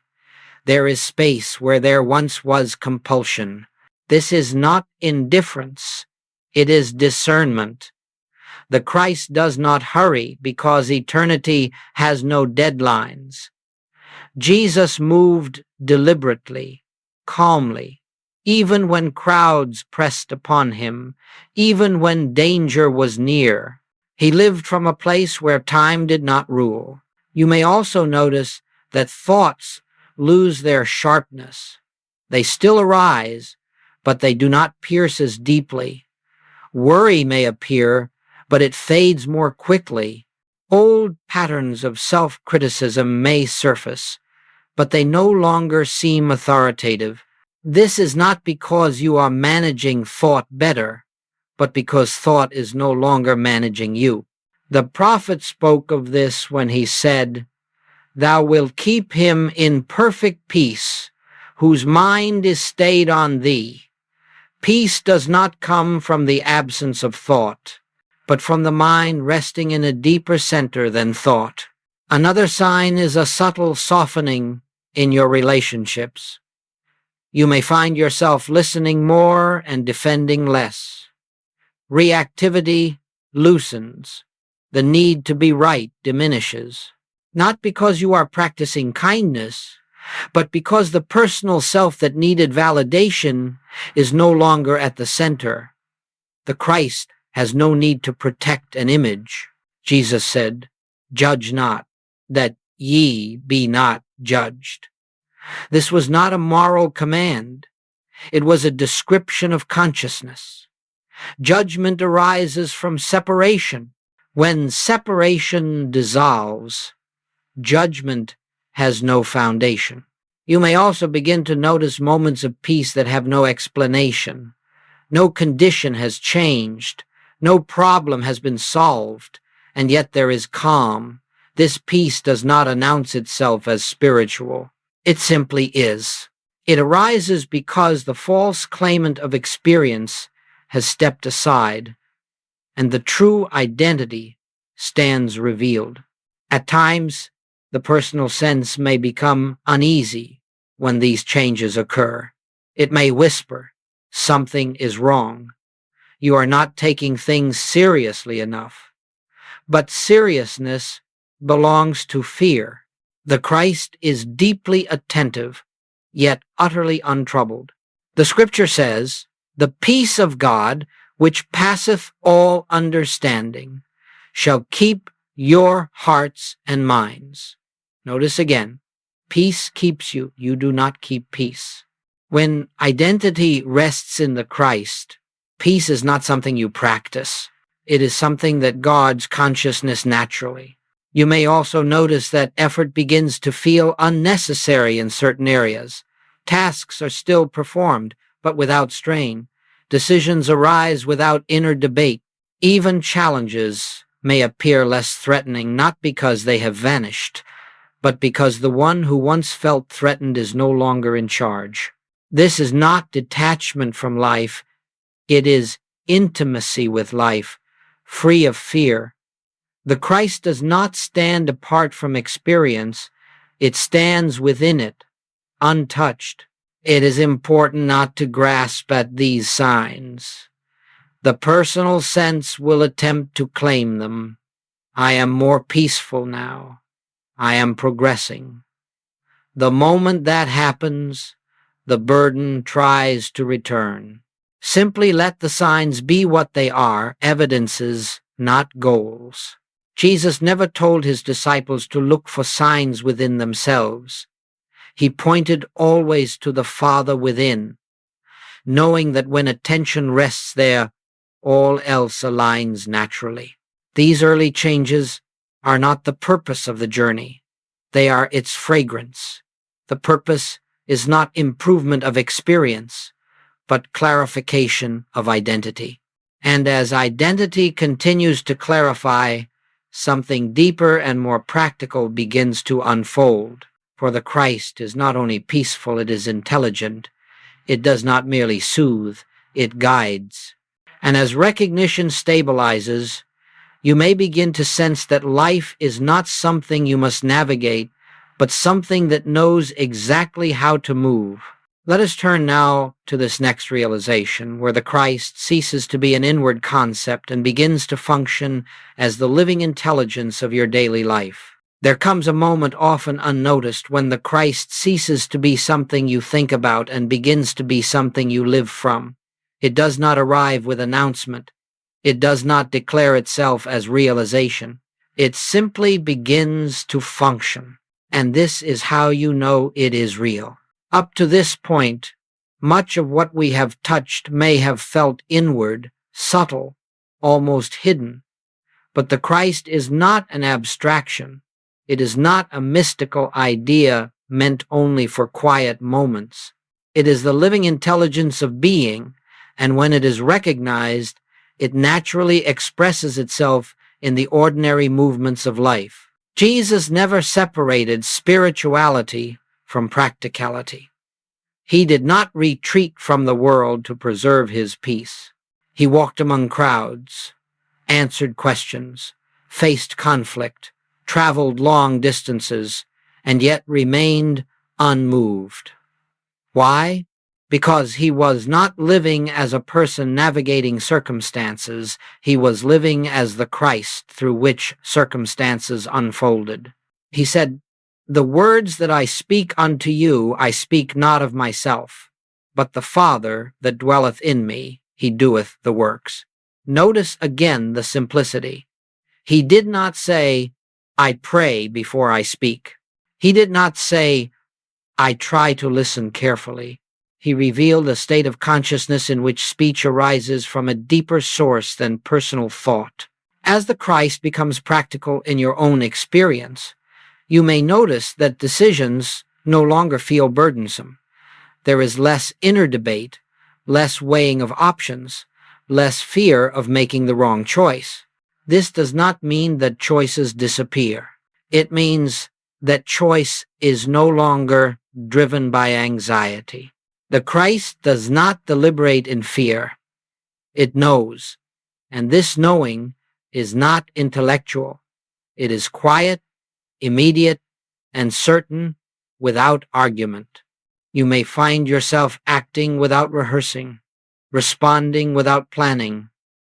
There is space where there once was compulsion. This is not indifference. It is discernment. The Christ does not hurry because eternity has no deadlines. Jesus moved deliberately, calmly, even when crowds pressed upon him, even when danger was near. He lived from a place where time did not rule. You may also notice that thoughts lose their sharpness. They still arise, but they do not pierce as deeply. Worry may appear, but it fades more quickly. Old patterns of self-criticism may surface, but they no longer seem authoritative. This is not because you are managing thought better, but because thought is no longer managing you. The prophet spoke of this when he said, Thou wilt keep him in perfect peace, whose mind is stayed on thee. Peace does not come from the absence of thought, but from the mind resting in a deeper center than thought. Another sign is a subtle softening in your relationships. You may find yourself listening more and defending less. Reactivity loosens. The need to be right diminishes. Not because you are practicing kindness, but because the personal self that needed validation is no longer at the center. The Christ has no need to protect an image. Jesus said, "Judge not, that ye be not judged." This was not a moral command. It was a description of consciousness. Judgment arises from separation. When separation dissolves, judgment has no foundation. You may also begin to notice moments of peace that have no explanation. No condition has changed. No problem has been solved, and yet there is calm. This peace does not announce itself as spiritual. It simply is. It arises because the false claimant of experience has stepped aside, and the true identity stands revealed. At times, the personal sense may become uneasy when these changes occur. It may whisper, "Something is wrong. You are not taking things seriously enough." But seriousness belongs to fear. The Christ is deeply attentive, yet utterly untroubled. The Scripture says, "The peace of God, which passeth all understanding, shall keep your hearts and minds." Notice again, peace keeps you. You do not keep peace. When identity rests in the Christ, peace is not something you practice. It is something that guards consciousness naturally. You may also notice that effort begins to feel unnecessary in certain areas. Tasks are still performed, but without strain. Decisions arise without inner debate. Even challenges may appear less threatening, not because they have vanished, but because the one who once felt threatened is no longer in charge. This is not detachment from life. It is intimacy with life, free of fear. The Christ does not stand apart from experience. It stands within it, untouched. It is important not to grasp at these signs. The personal sense will attempt to claim them. I am more peaceful now. I am progressing. The moment that happens, the burden tries to return. Simply let the signs be what they are, evidences, not goals. Jesus never told his disciples to look for signs within themselves. He pointed always to the Father within, knowing that when attention rests there, all else aligns naturally. These early changes are not the purpose of the journey. They are its fragrance. The purpose is not improvement of experience, but clarification of identity. And as identity continues to clarify, something deeper and more practical begins to unfold. For the Christ is not only peaceful, it is intelligent. It does not merely soothe, it guides. And as recognition stabilizes, you may begin to sense that life is not something you must navigate, but something that knows exactly how to move. Let us turn now to this next realization, where the Christ ceases to be an inward concept and begins to function as the living intelligence of your daily life. There comes a moment often unnoticed when the Christ ceases to be something you think about and begins to be something you live from. It does not arrive with announcement. It does not declare itself as realization. It simply begins to function. And this is how you know it is real. Up to this point, much of what we have touched may have felt inward, subtle, almost hidden. But the Christ is not an abstraction. It is not a mystical idea meant only for quiet moments. It is the living intelligence of being, and when it is recognized, it naturally expresses itself in the ordinary movements of life. Jesus never separated spirituality from practicality. He did not retreat from the world to preserve his peace. He walked among crowds, answered questions, faced conflict, traveled long distances, and yet remained unmoved. Why? Because he was not living as a person navigating circumstances, he was living as the Christ through which circumstances unfolded. He said, "The words that I speak unto you, I speak not of myself, but the Father that dwelleth in me, he doeth the works." Notice again the simplicity. He did not say, "I pray before I speak." He did not say, "I try to listen carefully." He revealed a state of consciousness in which speech arises from a deeper source than personal thought. As the Christ becomes practical in your own experience, you may notice that decisions no longer feel burdensome. There is less inner debate, less weighing of options, less fear of making the wrong choice. This does not mean that choices disappear. It means that choice is no longer driven by anxiety. The Christ does not deliberate in fear. It knows, and this knowing is not intellectual. It is quiet, immediate, and certain without argument. You may find yourself acting without rehearsing, responding without planning,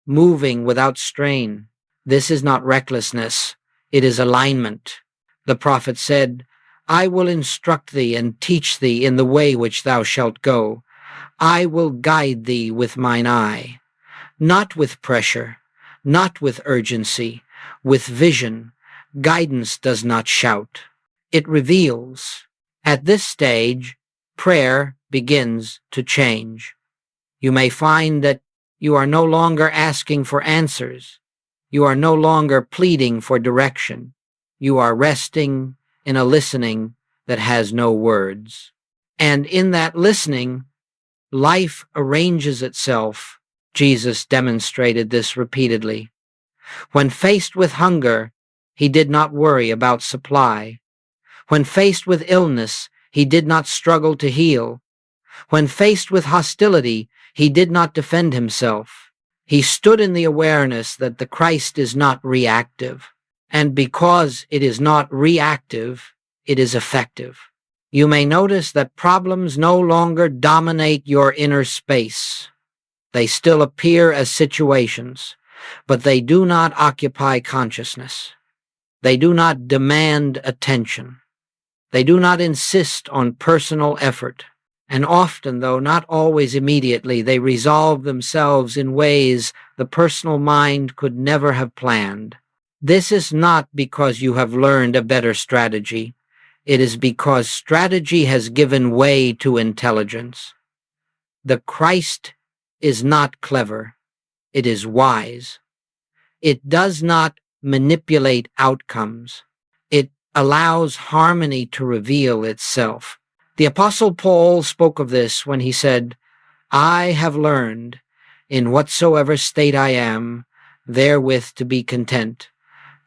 moving without strain. This is not recklessness, it is alignment. The prophet said, "I will instruct thee and teach thee in the way which thou shalt go. I will guide thee with mine eye." Not with pressure, not with urgency, with vision. Guidance does not shout. It reveals. At this stage, prayer begins to change. You may find that you are no longer asking for answers. You are no longer pleading for direction. You are resting in a listening that has no words. And in that listening, life arranges itself. Jesus demonstrated this repeatedly. When faced with hunger, he did not worry about supply. When faced with illness, he did not struggle to heal. When faced with hostility, he did not defend himself. He stood in the awareness that the Christ is not reactive. And because it is not reactive, it is effective. You may notice that problems no longer dominate your inner space. They still appear as situations, but they do not occupy consciousness. They do not demand attention. They do not insist on personal effort. And often, though not always immediately, they resolve themselves in ways the personal mind could never have planned. This is not because you have learned a better strategy. It is because strategy has given way to intelligence. The Christ is not clever. It is wise. It does not manipulate outcomes. It allows harmony to reveal itself. The Apostle Paul spoke of this when he said, "I have learned, in whatsoever state I am, therewith to be content."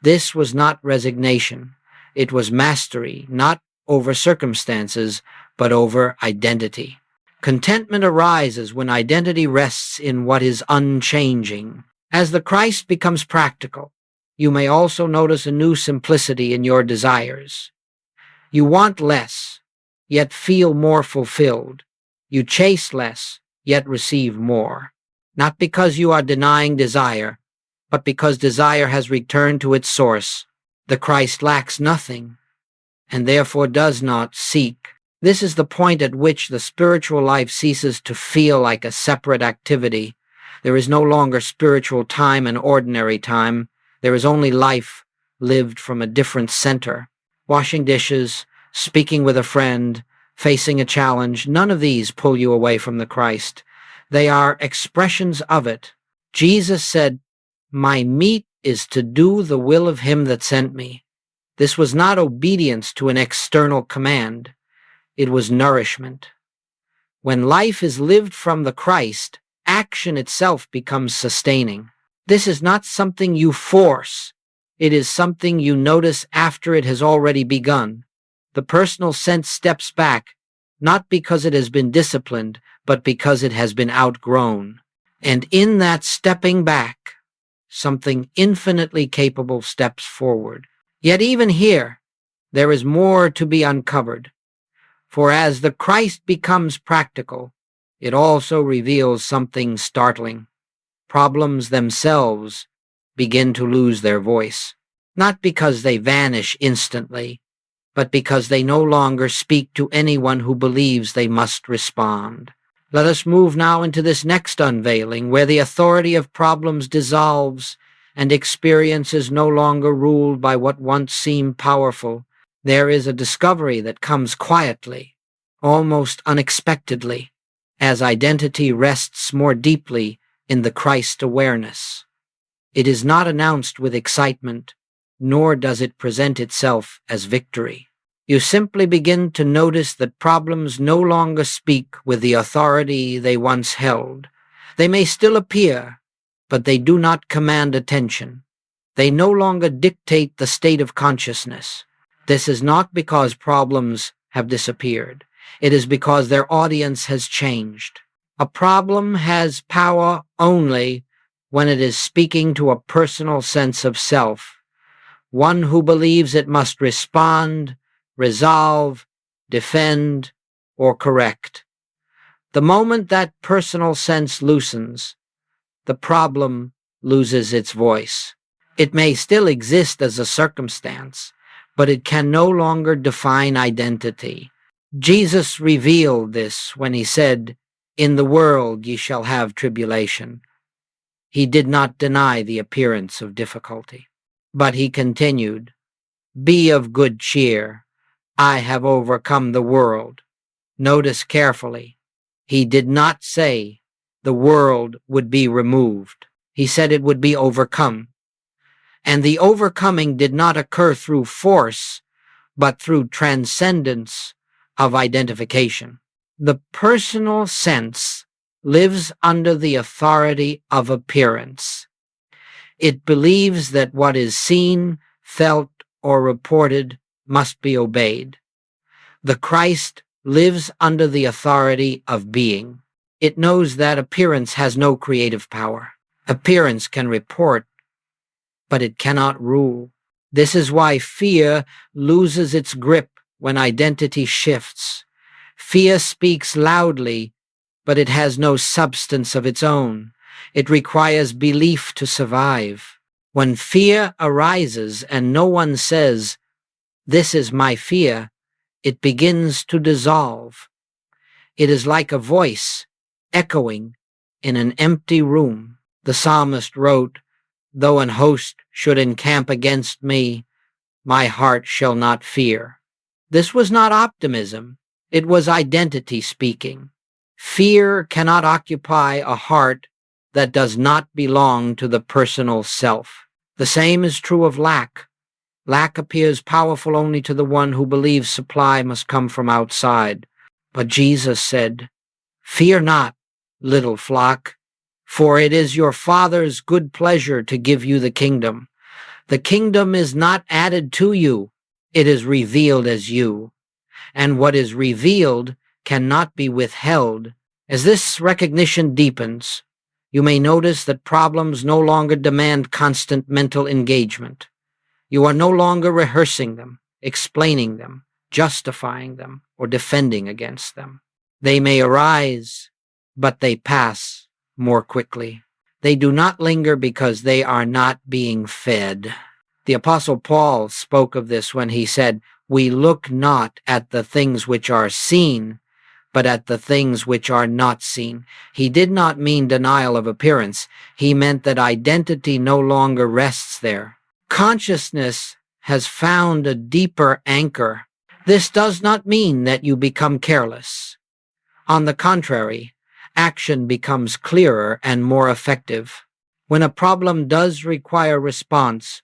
This was not resignation. It was mastery, not over circumstances, but over identity. Contentment arises when identity rests in what is unchanging. As the Christ becomes practical, you may also notice a new simplicity in your desires. You want less, yet feel more fulfilled. You chase less, yet receive more. Not because you are denying desire, but because desire has returned to its source. The Christ lacks nothing, and therefore does not seek. This is the point at which the spiritual life ceases to feel like a separate activity. There is no longer spiritual time and ordinary time. There is only life lived from a different center. Washing dishes, speaking with a friend, facing a challenge, none of these pull you away from the Christ. They are expressions of it. Jesus said, "My meat is to do the will of him that sent me." This was not obedience to an external command. It was nourishment. When life is lived from the Christ, action itself becomes sustaining. This is not something you force. It is something you notice after it has already begun. The personal sense steps back, not because it has been disciplined, but because it has been outgrown. And in that stepping back, something infinitely capable steps forward. Yet even here, there is more to be uncovered, for as the Christ becomes practical, it also reveals something startling. Problems themselves begin to lose their voice, not because they vanish instantly, but because they no longer speak to anyone who believes they must respond. Let us move now into this next unveiling, where the authority of problems dissolves and experience is no longer ruled by what once seemed powerful. There is a discovery that comes quietly, almost unexpectedly, as identity rests more deeply in the Christ awareness. It is not announced with excitement, nor does it present itself as victory. You simply begin to notice that problems no longer speak with the authority they once held. They may still appear, but they do not command attention. They no longer dictate the state of consciousness. This is not because problems have disappeared. It is because their audience has changed. A problem has power only when it is speaking to a personal sense of self, one who believes it must respond, resolve, defend, or correct. The moment that personal sense loosens, the problem loses its voice. It may still exist as a circumstance, but it can no longer define identity. Jesus revealed this when he said, "In the world ye shall have tribulation." He did not deny the appearance of difficulty, but he continued, "Be of good cheer. I have overcome the world." Notice carefully. He did not say the world would be removed. He said it would be overcome. And the overcoming did not occur through force, but through transcendence of identification. The personal sense lives under the authority of appearance. It believes that what is seen, felt, or reported must be obeyed. The Christ lives under the authority of being. It knows that appearance has no creative power. Appearance can report, but it cannot rule. This is why fear loses its grip when identity shifts. Fear speaks loudly, but it has no substance of its own. It requires belief to survive. When fear arises and no one says, "This is my fear," it begins to dissolve. It is like a voice echoing in an empty room. The psalmist wrote, "Though an host should encamp against me, my heart shall not fear." This was not optimism. It was identity speaking. Fear cannot occupy a heart that does not belong to the personal self. The same is true of lack. Lack appears powerful only to the one who believes supply must come from outside. But Jesus said, "Fear not, little flock, for it is your Father's good pleasure to give you the kingdom. The kingdom is not added to you, it is revealed as you. And what is revealed cannot be withheld." As this recognition deepens, you may notice that problems no longer demand constant mental engagement. You are no longer rehearsing them, explaining them, justifying them, or defending against them. They may arise, but they pass more quickly. They do not linger because they are not being fed. The Apostle Paul spoke of this when he said, "We look not at the things which are seen, but at the things which are not seen." He did not mean denial of appearance. He meant that identity no longer rests there. Consciousness has found a deeper anchor. This does not mean that you become careless. On the contrary, action becomes clearer and more effective. When a problem does require response,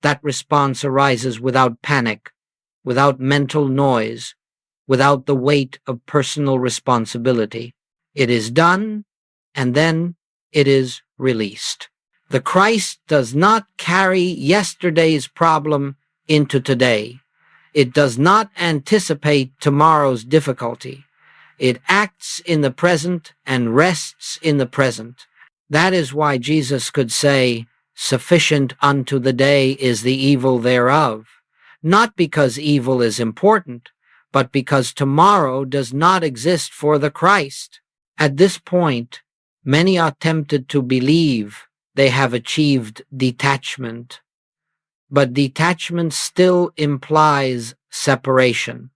that response arises without panic, without mental noise, without the weight of personal responsibility. It is done, and then it is released. The Christ does not carry yesterday's problem into today. It does not anticipate tomorrow's difficulty. It acts in the present and rests in the present. That is why Jesus could say, Sufficient unto the day is the evil thereof, not because evil is important, but because tomorrow does not exist for the Christ. At this point, many are tempted to believe they have achieved detachment, but detachment still implies separation.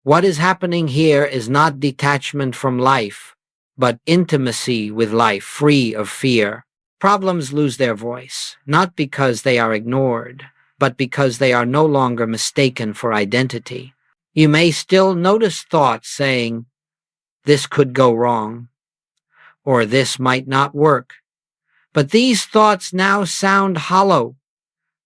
What is happening here is not detachment from life, but intimacy with life, free of fear. Problems lose their voice, not because they are ignored, but because they are no longer mistaken for identity. You may still notice thoughts saying, "This could go wrong," or "This might not work." But these thoughts now sound hollow.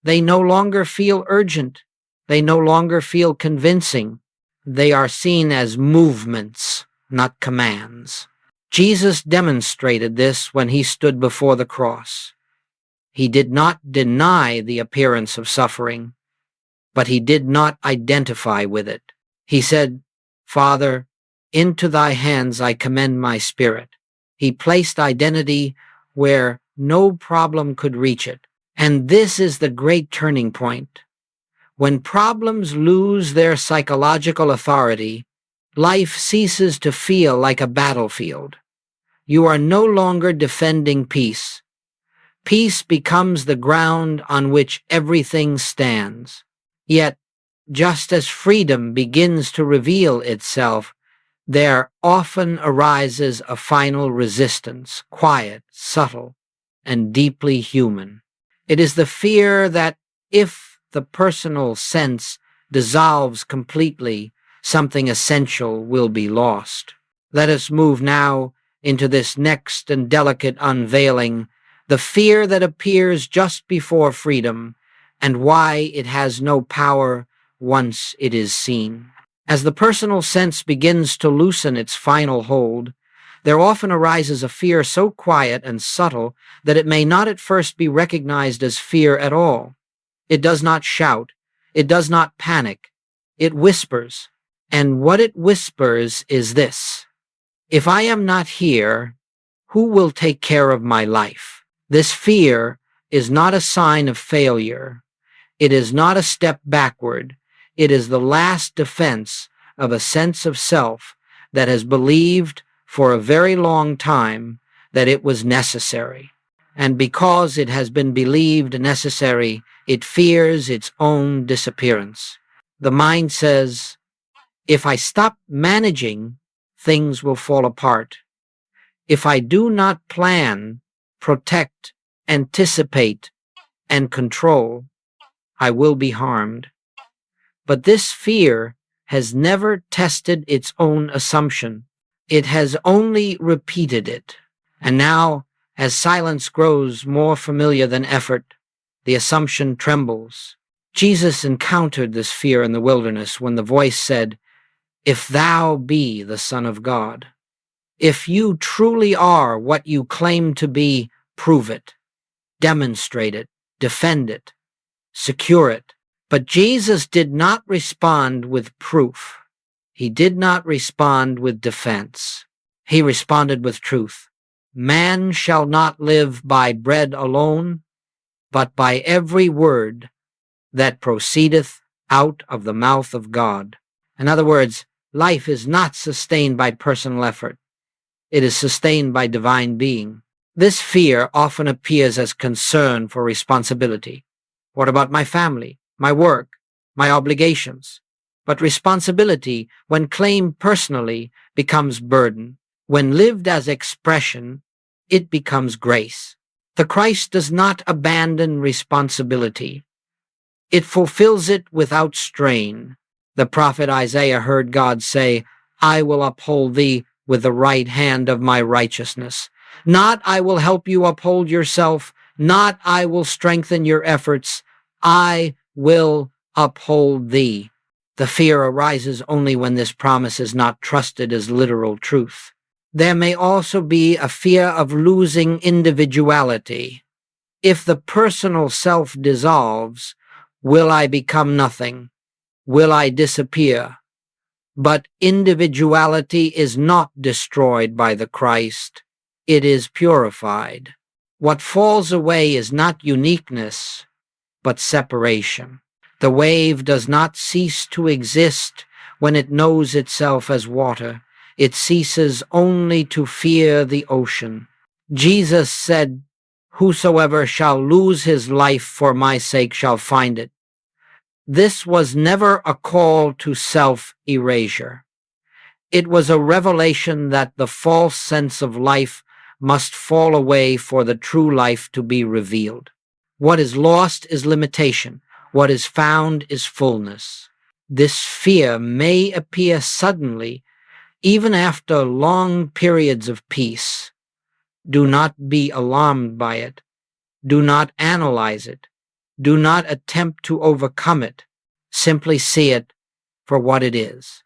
They no longer feel urgent. They no longer feel convincing. They are seen as movements, not commands. Jesus demonstrated this when he stood before the cross. He did not deny the appearance of suffering, but he did not identify with it. He said, "Father, into thy hands I commend my spirit." He placed identity where no problem could reach it. And this is the great turning point. When problems lose their psychological authority, life ceases to feel like a battlefield. You are no longer defending peace. Peace becomes the ground on which everything stands. Yet, just as freedom begins to reveal itself, there often arises a final resistance, quiet, subtle, and deeply human. It is the fear that if the personal sense dissolves completely, something essential will be lost. Let us move now into this next and delicate unveiling, the fear that appears just before freedom, and why it has no power once it is seen. As the personal sense begins to loosen its final hold, there often arises a fear so quiet and subtle that it may not at first be recognized as fear at all. It does not shout. It does not panic. It whispers. And what it whispers is this: if I am not here, who will take care of my life? This fear is not a sign of failure. It is not a step backward. It is the last defense of a sense of self that has believed for a very long time that it was necessary. And because it has been believed necessary, it fears its own disappearance. The mind says, if I stop managing, things will fall apart. If I do not plan, protect, anticipate, and control, I will be harmed. But this fear has never tested its own assumption. It has only repeated it. And now, as silence grows more familiar than effort, the assumption trembles. Jesus encountered this fear in the wilderness when the voice said, "If thou be the Son of God, if you truly are what you claim to be, prove it, demonstrate it, defend it, secure it." But Jesus did not respond with proof. He did not respond with defense. He responded with truth. Man shall not live by bread alone, but by every word that proceedeth out of the mouth of God. In other words, life is not sustained by personal effort. It is sustained by divine being. This fear often appears as concern for responsibility. What about my family, my work, my obligations? But responsibility, when claimed personally, becomes burden. When lived as expression, it becomes grace. The Christ does not abandon responsibility. It fulfills it without strain. The prophet Isaiah heard God say, "I will uphold thee with the right hand of my righteousness." Not "I will help you uphold yourself," not "I will strengthen your efforts." "I will uphold thee." The fear arises only when this promise is not trusted as literal truth. There may also be a fear of losing individuality. If the personal self dissolves, will I become nothing? Will I disappear? But individuality is not destroyed by the Christ. It is purified. What falls away is not uniqueness, but separation. The wave does not cease to exist when it knows itself as water. It ceases only to fear the ocean. Jesus said, "Whosoever shall lose his life for my sake shall find it." This was never a call to self-erasure. It was a revelation that the false sense of life must fall away for the true life to be revealed. What is lost is limitation. What is found is fullness. This fear may appear suddenly, even after long periods of peace. Do not be alarmed by it. Do not analyze it. Do not attempt to overcome it. Simply see it for what it is,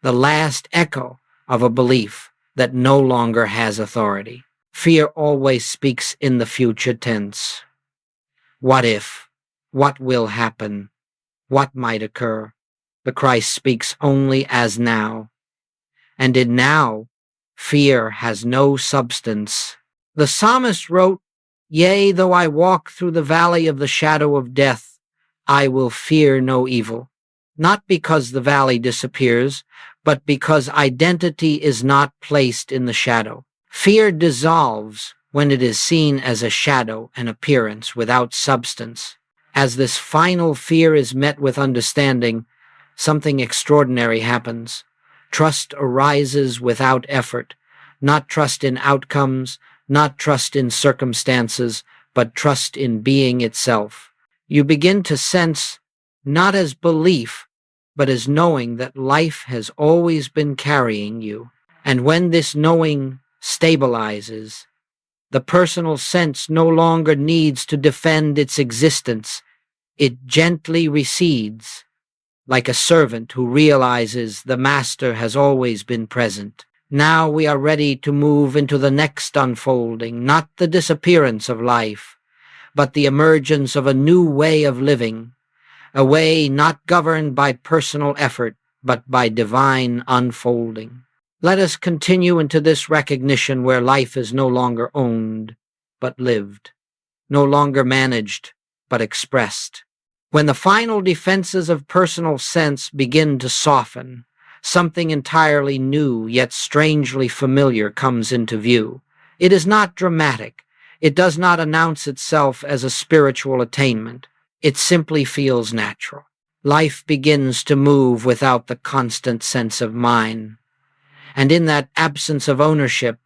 the last echo of a belief that no longer has authority. Fear always speaks in the future tense. What if? What will happen? What might occur? The Christ speaks only as now. And in now, fear has no substance. The psalmist wrote, "Yea, though I walk through the valley of the shadow of death, I will fear no evil." Not because the valley disappears, but because identity is not placed in the shadow. Fear dissolves when it is seen as a shadow, an appearance without substance. As this final fear is met with understanding, something extraordinary happens. Trust arises without effort, not trust in outcomes, not trust in circumstances, but trust in being itself. You begin to sense, not as belief, but as knowing that life has always been carrying you. And when this knowing stabilizes, the personal sense no longer needs to defend its existence. It gently recedes, like a servant who realizes the master has always been present. Now we are ready to move into the next unfolding, not the disappearance of life, but the emergence of a new way of living, a way not governed by personal effort, but by divine unfolding. Let us continue into this recognition where life is no longer owned, but lived, no longer managed, but expressed. When the final defenses of personal sense begin to soften, something entirely new yet strangely familiar comes into view. It is not dramatic. It does not announce itself as a spiritual attainment. It simply feels natural. Life begins to move without the constant sense of mine. And in that absence of ownership,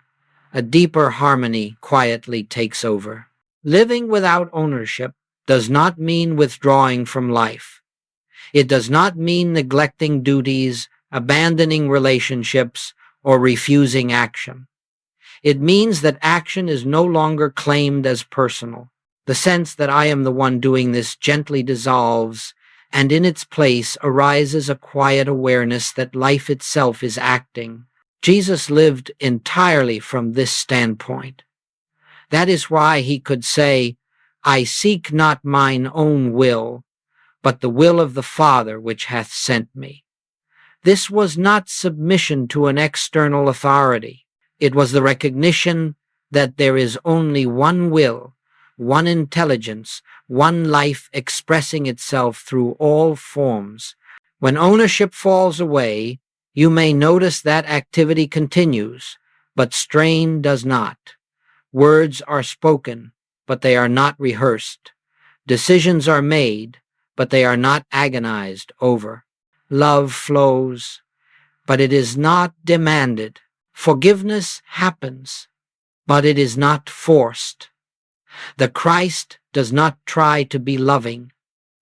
a deeper harmony quietly takes over. Living without ownership does not mean withdrawing from life. It does not mean neglecting duties, abandoning relationships, or refusing action. It means that action is no longer claimed as personal. The sense that I am the one doing this gently dissolves, and in its place arises a quiet awareness that life itself is acting. Jesus lived entirely from this standpoint. That is why he could say, "I seek not mine own will, but the will of the Father which hath sent me." This was not submission to an external authority. It was the recognition that there is only one will, one intelligence, one life expressing itself through all forms. When ownership falls away, you may notice that activity continues, but strain does not. Words are spoken, but they are not rehearsed. Decisions are made, but they are not agonized over. Love flows, but it is not demanded. Forgiveness happens, but it is not forced. The Christ does not try to be loving.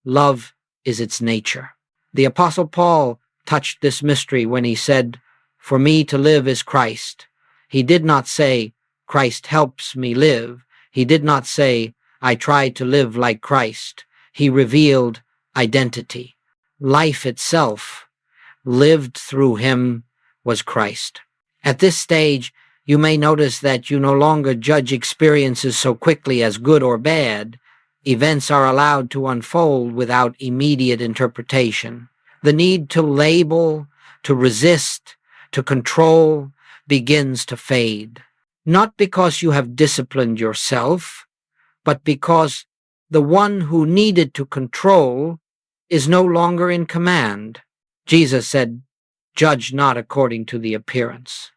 Love is its nature. The Apostle Paul touched this mystery when he said, "For me to live is Christ." He did not say, "Christ helps me live." He did not say, "I try to live like Christ." He revealed identity. Life itself, lived through him, was Christ. At this stage, you may notice that you no longer judge experiences so quickly as good or bad. Events are allowed to unfold without immediate interpretation. The need to label, to resist, to control begins to fade. Not because you have disciplined yourself, but because the one who needed to control is no longer in command. Jesus said, "Judge not according to the appearance,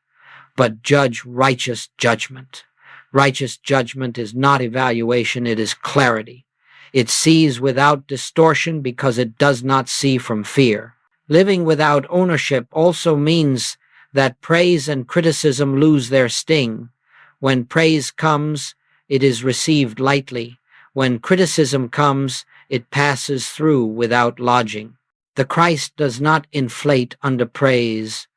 but judge righteous judgment." Righteous judgment is not evaluation, it is clarity. It sees without distortion because it does not see from fear. Living without ownership also means that praise and criticism lose their sting. When praise comes, it is received lightly. When criticism comes, it passes through without lodging. The Christ does not inflate under praise,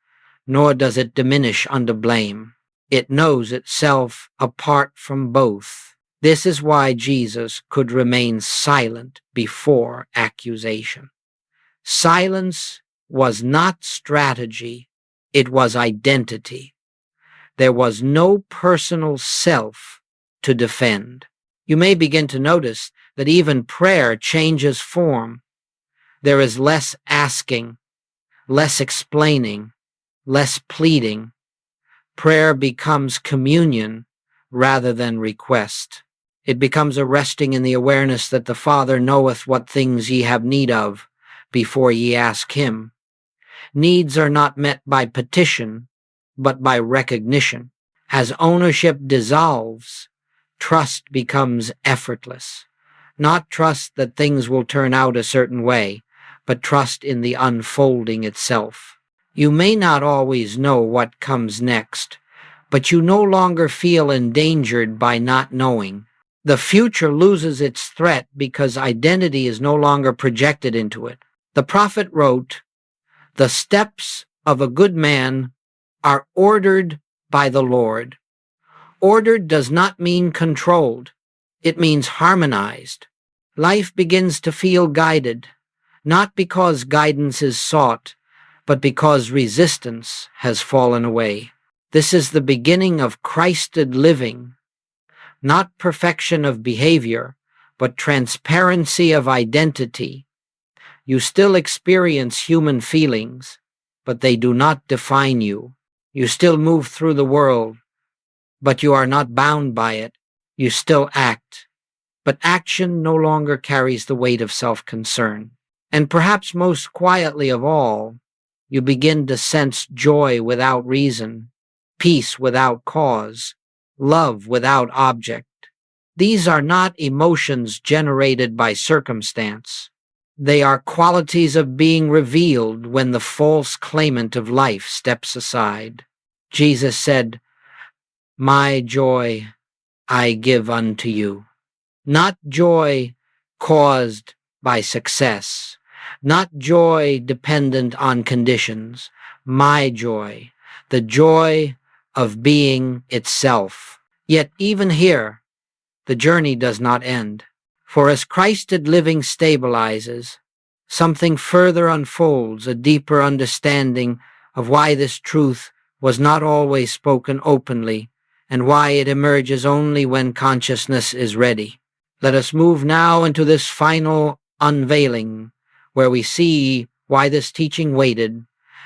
nor does it diminish under blame. It knows itself apart from both. This is why Jesus could remain silent before accusation. Silence was not strategy, it was identity. There was no personal self to defend. You may begin to notice that even prayer changes form. There is less asking, less explaining, less pleading. Prayer becomes communion rather than request. It becomes a resting in the awareness that the Father knoweth what things ye have need of before ye ask him. Needs are not met by petition, but by recognition. As ownership dissolves, trust becomes effortless. Not trust that things will turn out a certain way, but trust in the unfolding itself. You may not always know what comes next, but you no longer feel endangered by not knowing. The future loses its threat because identity is no longer projected into it. The prophet wrote, "The steps of a good man are ordered by the Lord." Ordered does not mean controlled. It means harmonized. Life begins to feel guided, not because guidance is sought, but because resistance has fallen away. This is the beginning of Christed living, not perfection of behavior, but transparency of identity. You still experience human feelings, but they do not define you. You still move through the world, but you are not bound by it. You still act, but action no longer carries the weight of self-concern. And perhaps most quietly of all, you begin to sense joy without reason, peace without cause, love without object. These are not emotions generated by circumstance. They are qualities of being revealed when the false claimant of life steps aside. Jesus said, "My joy I give unto you." Not joy caused by success, not joy dependent on conditions. My joy, the joy of being itself. Yet even here, the journey does not end. For as Christed living stabilizes, something further unfolds, a deeper understanding of why this truth was not always spoken openly, and why it emerges only when consciousness is ready. Let us move now into this final unveiling, where we see why this teaching waited,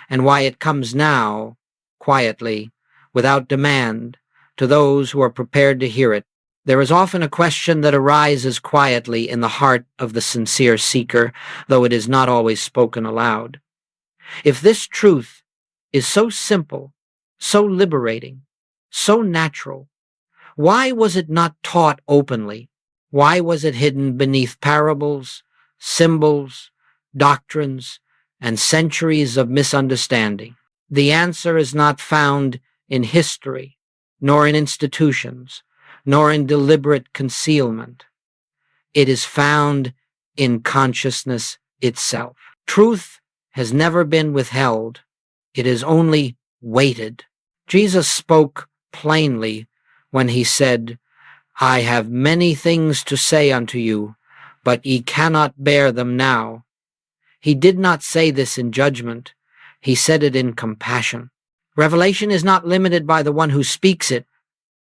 and why it comes now, quietly, without demand, to those who are prepared to hear it. There is often a question that arises quietly in the heart of the sincere seeker, though it is not always spoken aloud. If this truth is so simple, so liberating, so natural, why was it not taught openly? Why was it hidden beneath parables, symbols, doctrines, and centuries of misunderstanding? The answer is not found in history, nor in institutions, nor in deliberate concealment. It is found in consciousness itself. Truth has never been withheld. It is only waited. Jesus spoke plainly when he said, "I have many things to say unto you, but ye cannot bear them now." He did not say this in judgment. He said it in compassion. Revelation is not limited by the one who speaks it.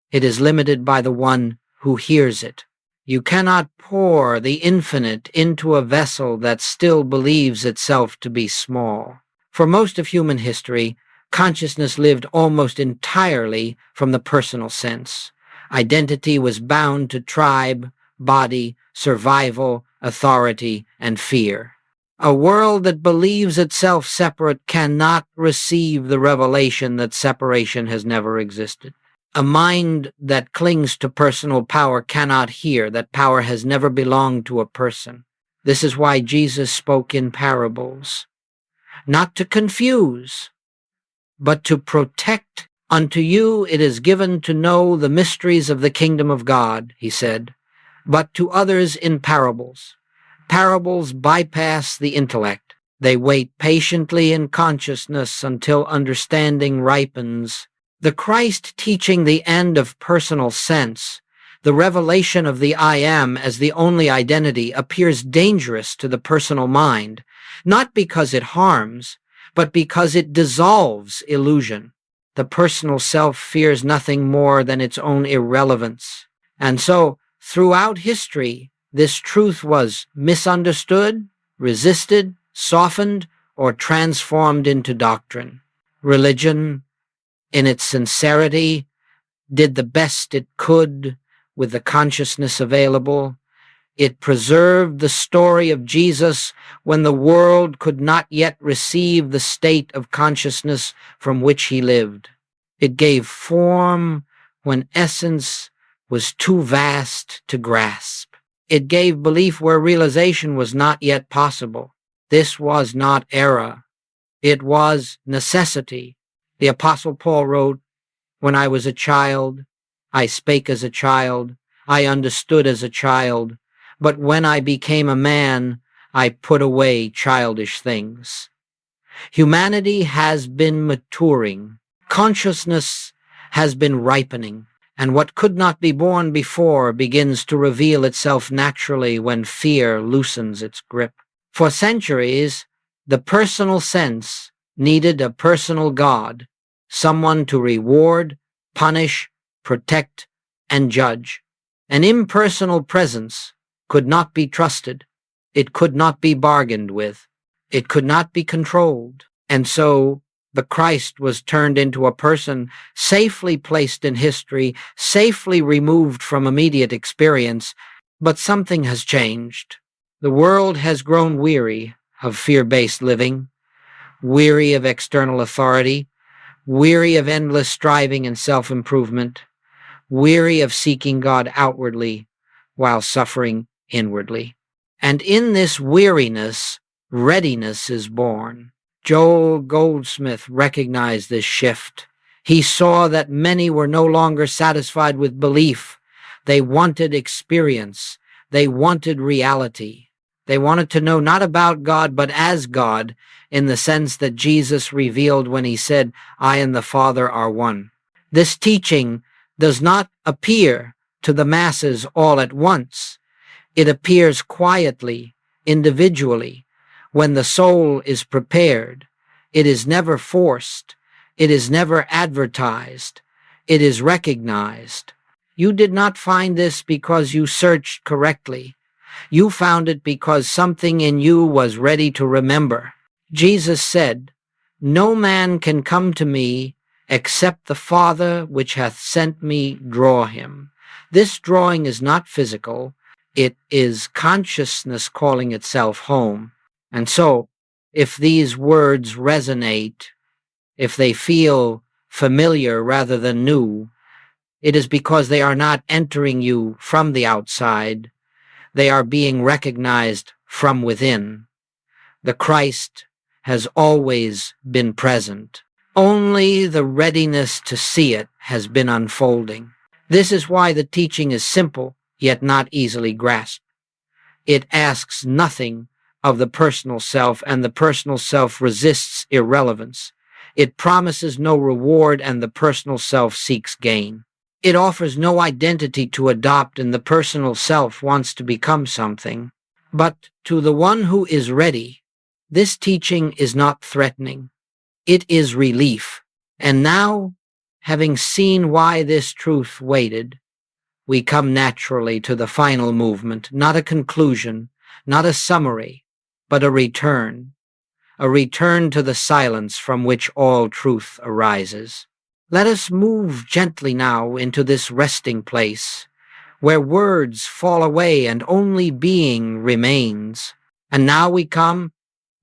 It is limited by the one who hears it. You cannot pour the infinite into a vessel that still believes itself to be small. For most of human history, consciousness lived almost entirely from the personal sense. Identity was bound to tribe, body, survival, authority, and fear. A world that believes itself separate cannot receive the revelation that separation has never existed. A mind that clings to personal power cannot hear that power has never belonged to a person. This is why Jesus spoke in parables, not to confuse, but to protect. Unto you it is given to know the mysteries of the kingdom of God, he said, but to others in parables. Parables bypass the intellect. They wait patiently in consciousness until understanding ripens. The Christ teaching the end of personal sense, the revelation of the I am as the only identity, appears dangerous to the personal mind, not because it harms, but because it dissolves illusion. The personal self fears nothing more than its own irrelevance. And so, throughout history, this truth was misunderstood, resisted, softened, or transformed into doctrine. Religion, in its sincerity, did the best it could with the consciousness available. It preserved the story of Jesus when the world could not yet receive the state of consciousness from which he lived. It gave form when essence was too vast to grasp. It gave belief where realization was not yet possible. This was not error. It was necessity. The Apostle Paul wrote, "When I was a child, I spake as a child, I understood as a child, but when I became a man, I put away childish things." Humanity has been maturing. Consciousness has been ripening, and what could not be born before begins to reveal itself naturally when fear loosens its grip. For centuries, the personal sense needed a personal God, someone to reward, punish, protect, and judge. An impersonal presence could not be trusted. It could not be bargained with. It could not be controlled. And so the Christ was turned into a person safely placed in history, safely removed from immediate experience. But something has changed. The world has grown weary of fear-based living, weary of external authority, weary of endless striving and self-improvement, weary of seeking God outwardly while suffering inwardly. And in this weariness, readiness is born. Joel Goldsmith recognized this shift. He saw that many were no longer satisfied with belief. They wanted experience. They wanted reality. They wanted to know not about God, but as God, in the sense that Jesus revealed when he said, "I and the Father are one." This teaching does not appear to the masses all at once. It appears quietly, individually, when the soul is prepared. It is never forced. It is never advertised. It is recognized. You did not find this because you searched correctly. You found it because something in you was ready to remember. Jesus said, "No man can come to me except the Father which hath sent me draw him." This drawing is not physical. It is consciousness calling itself home. And so, if these words resonate, if they feel familiar rather than new, it is because they are not entering you from the outside. They are being recognized from within. The Christ has always been present. Only the readiness to see it has been unfolding. This is why the teaching is simple, yet not easily grasped. It asks nothing of the personal self, and the personal self resists irrelevance. It promises no reward, and the personal self seeks gain. It offers no identity to adopt, and the personal self wants to become something. But to the one who is ready, this teaching is not threatening. It is relief. And now, having seen why this truth waited, we come naturally to the final movement, not a conclusion, not a summary, but a return to the silence from which all truth arises. Let us move gently now into this resting place, where words fall away and only being remains. And now we come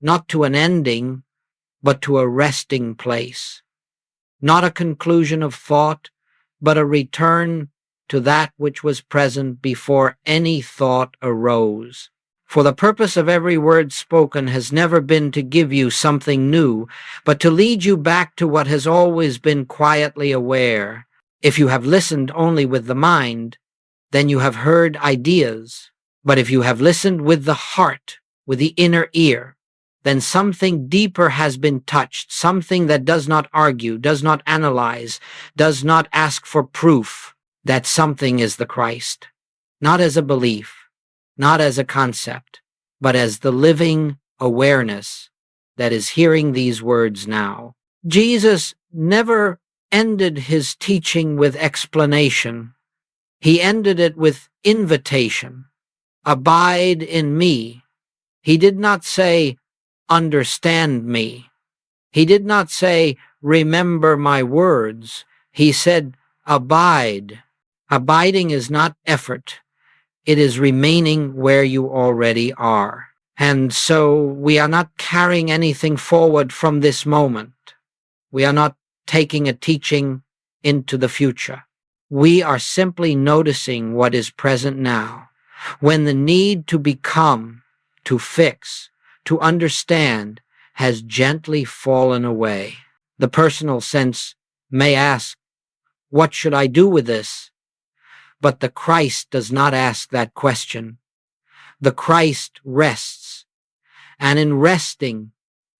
not to an ending, but to a resting place. Not a conclusion of thought, but a return to that which was present before any thought arose. For the purpose of every word spoken has never been to give you something new, but to lead you back to what has always been quietly aware. If you have listened only with the mind, then you have heard ideas. But if you have listened with the heart, with the inner ear, then something deeper has been touched, something that does not argue, does not analyze, does not ask for proof. That something is the Christ, not as a belief, not as a concept, but as the living awareness that is hearing these words now. Jesus never ended his teaching with explanation. He ended it with invitation. Abide in me. He did not say, understand me. He did not say, remember my words. He said, abide. Abiding is not effort. It is remaining where you already are. And so we are not carrying anything forward from this moment. We are not taking a teaching into the future. We are simply noticing what is present now. When the need to become, to fix, to understand has gently fallen away. The personal sense may ask, what should I do with this? But the Christ does not ask that question. The Christ rests, and in resting,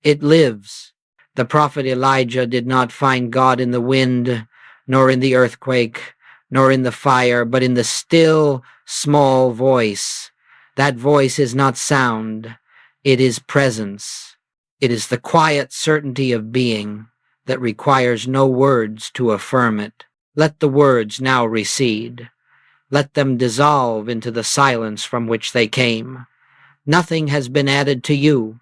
it lives. The prophet Elijah did not find God in the wind, nor in the earthquake, nor in the fire, but in the still, small voice. That voice is not sound, it is presence. It is the quiet certainty of being that requires no words to affirm it. Let the words now recede. Let them dissolve into the silence from which they came. Nothing has been added to you.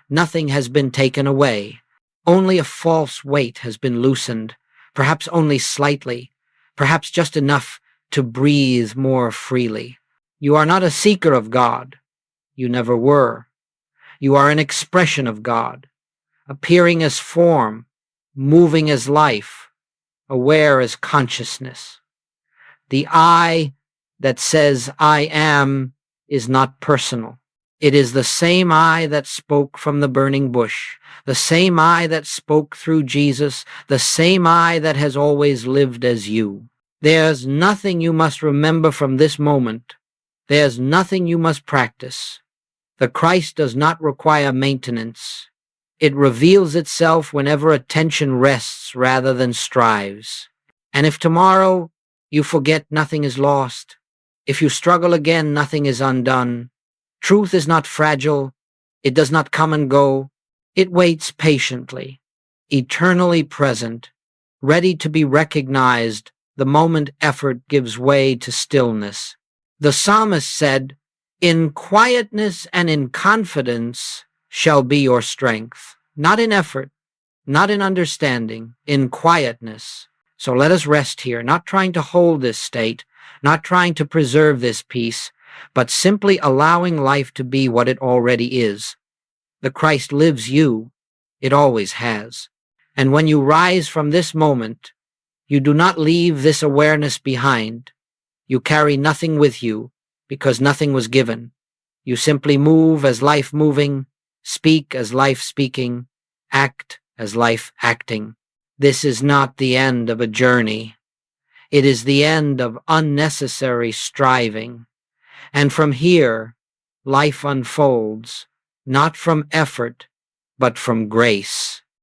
Nothing has been taken away. Only a false weight has been loosened, perhaps only slightly, perhaps just enough to breathe more freely. You are not a seeker of God. You never were. You are an expression of God, appearing as form, moving as life, aware as consciousness. The I that says I am is not personal. It is the same I that spoke from the burning bush, the same I that spoke through Jesus, the same I that has always lived as you. There's nothing you must remember from this moment. There's nothing you must practice. The Christ does not require maintenance. It reveals itself whenever attention rests rather than strives. And if tomorrow you forget, nothing is lost. If you struggle again, nothing is undone. Truth is not fragile. It does not come and go. It waits patiently, eternally present, ready to be recognized the moment effort gives way to stillness. The psalmist said, in quietness and in confidence shall be your strength. Not in effort, not in understanding, in quietness. So let us rest here, not trying to hold this state, not trying to preserve this peace, but simply allowing life to be what it already is. The Christ lives you. It always has. And when you rise from this moment, you do not leave this awareness behind. You carry nothing with you because nothing was given. You simply move as life moving, speak as life speaking, act as life acting. This is not the end of a journey. It is the end of unnecessary striving. And from here, life unfolds, not from effort, but from grace.